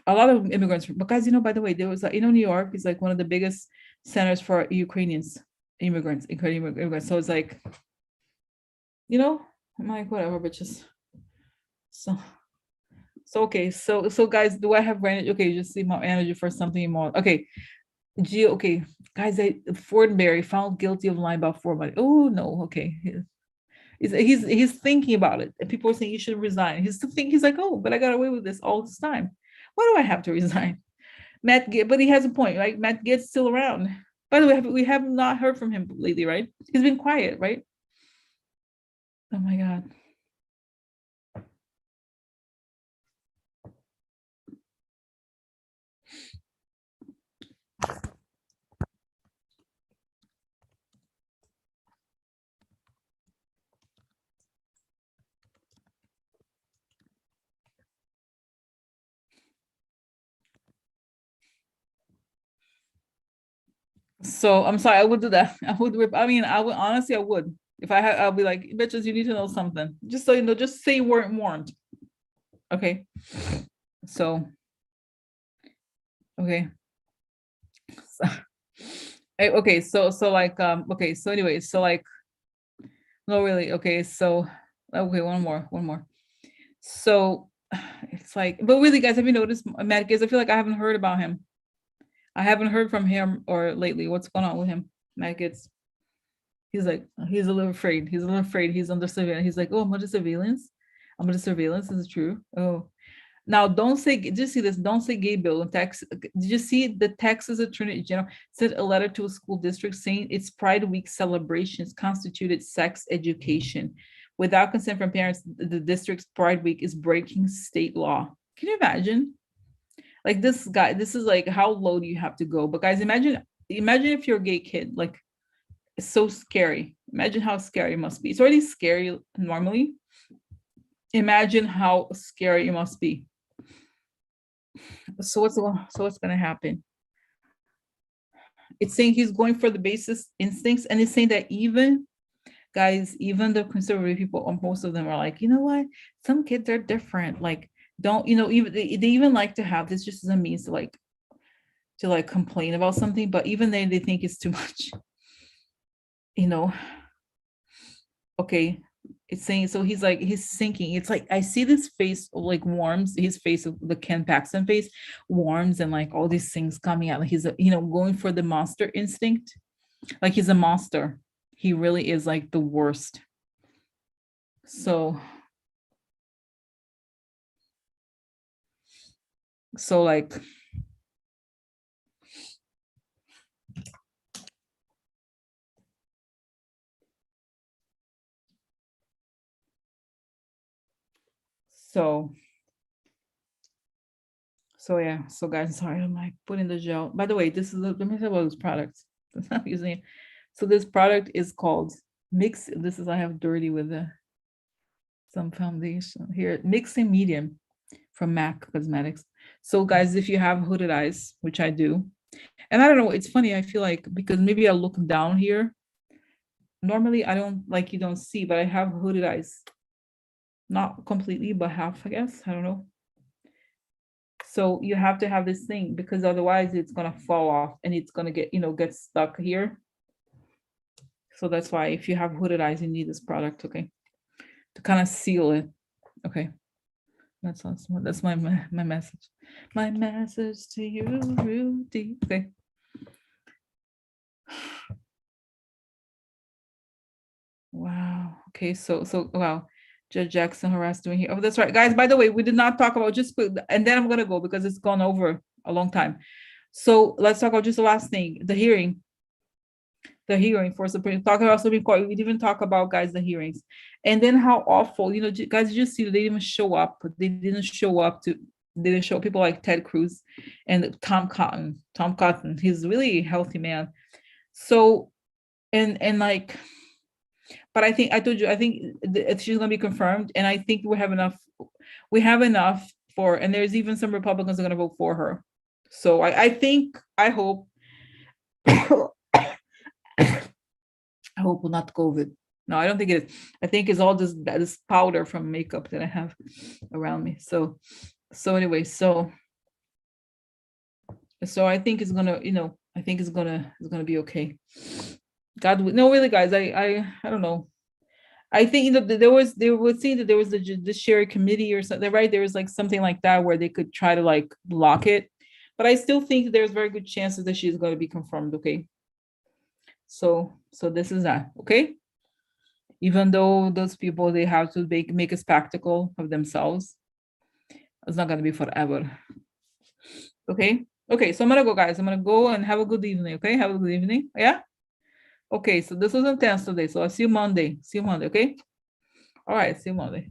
lot of immigrants, but guys, by the way, there was New York is like one of the biggest centers for Ukrainians, immigrants. So it's like, I'm like, whatever, but just so. So okay, so guys, do I have energy? Okay, just see my energy for something more. Okay, okay, guys, Fortenberry found guilty of lying about Ford money. Oh no, okay, he's thinking about it, and people are saying you should resign. He's still thinking. He's like, oh, but I got away with this all this time. Why do I have to resign? But he has a point, right? Matt Gaetz still around. By the way, we have not heard from him lately, right? He's been quiet, right? Oh my God. So I'm sorry, I would do that. I mean, I would honestly, I would. If I had, I'll be like, bitches, you need to know something. Just so you know, just say you weren't warned. Okay. So, okay. So, okay, so like okay, so anyway, so like no really, okay, so okay, one more. So it's like, but really guys, have you noticed Matt Gaetz? I feel like I haven't heard about him. I haven't heard from him or lately. What's going on with him? Matt Gaetz. He's like, he's a little afraid. He's a little afraid. He's under surveillance. He's like, oh, I'm under surveillance. I'm under surveillance. Is it true? Oh, now don't say. Did you see this? Don't say gay bill. Texas. Did you see the Texas Attorney General sent a letter to a school district saying its Pride Week celebrations constituted sex education. Without consent from parents, the district's Pride Week is breaking state law. Can you imagine? Like this guy, this is like how low do you have to go? But guys, imagine if you're a gay kid, like it's so scary. Imagine how scary it must be. It's already scary normally. Imagine how scary it must be. So what's gonna happen? It's saying he's going for the basest instincts, and it's saying that even guys, even the conservative people, most of them are like, you know what? Some kids are different. Like, don't even they even like to have this just as a means to like complain about something, but even then they think it's too much. Okay, it's saying, so he's sinking. It's like I see this face like warms, his face of the Ken Paxton face warms, and like all these things coming out, like he's going for the monster instinct, like he's a monster. He really is like the worst. So like so yeah, so guys, sorry, I'm like putting the gel. By the way, this is let me tell you about this product. I'm not using it. So this product is called Mix. This is I have dirty with some foundation here. Mixing Medium from MAC Cosmetics. So guys, if you have hooded eyes, which I do, and I don't know, it's funny. I feel like because maybe I look down here. Normally, I don't like you don't see, but I have hooded eyes. Not completely, but half, I guess. I don't know. So you have to have this thing because otherwise it's gonna fall off and it's gonna get stuck here. So that's why if you have hooded eyes, you need this product, okay, to kind of seal it. Okay. That's my message. My message to you, Rudy. Okay. Wow. Okay. So wow. Judge Jackson harassed doing here. Oh, that's right, guys. By the way, we did not talk about just quick, and then I'm gonna go because it's gone over a long time. So let's talk about just the last thing, the hearing. The hearing for Supreme, talking about Supreme Court. We didn't even talk about, guys, the hearings, and then how awful. You know, guys, you just see they didn't even show up. They didn't show up to. They didn't show people like Ted Cruz and Tom Cotton. Tom Cotton. He's really a healthy man. So and like, but I think I told you, I think she's gonna be confirmed, and I think we have enough. We have enough for, and there's even some Republicans are gonna vote for her. So I think, I hope. I hope not COVID. No, I don't think it is. I think it's all this powder from makeup that I have around me. So anyway, so I think it's gonna, I think it's gonna be okay. God, no, really, guys, I don't know. I think they would see that there was the judiciary committee or something, right? There was like something like that where they could try to like block it, but I still think there's very good chances that she's going to be confirmed. Okay. So this is that. Okay. Even though those people, they have to make a spectacle of themselves, it's not going to be forever. Okay. Okay. So I'm going to go, guys. I'm going to go and have a good evening. Okay. Have a good evening. Yeah. Okay. So this was intense today. So I'll see you Monday. Okay. All right. See you Monday.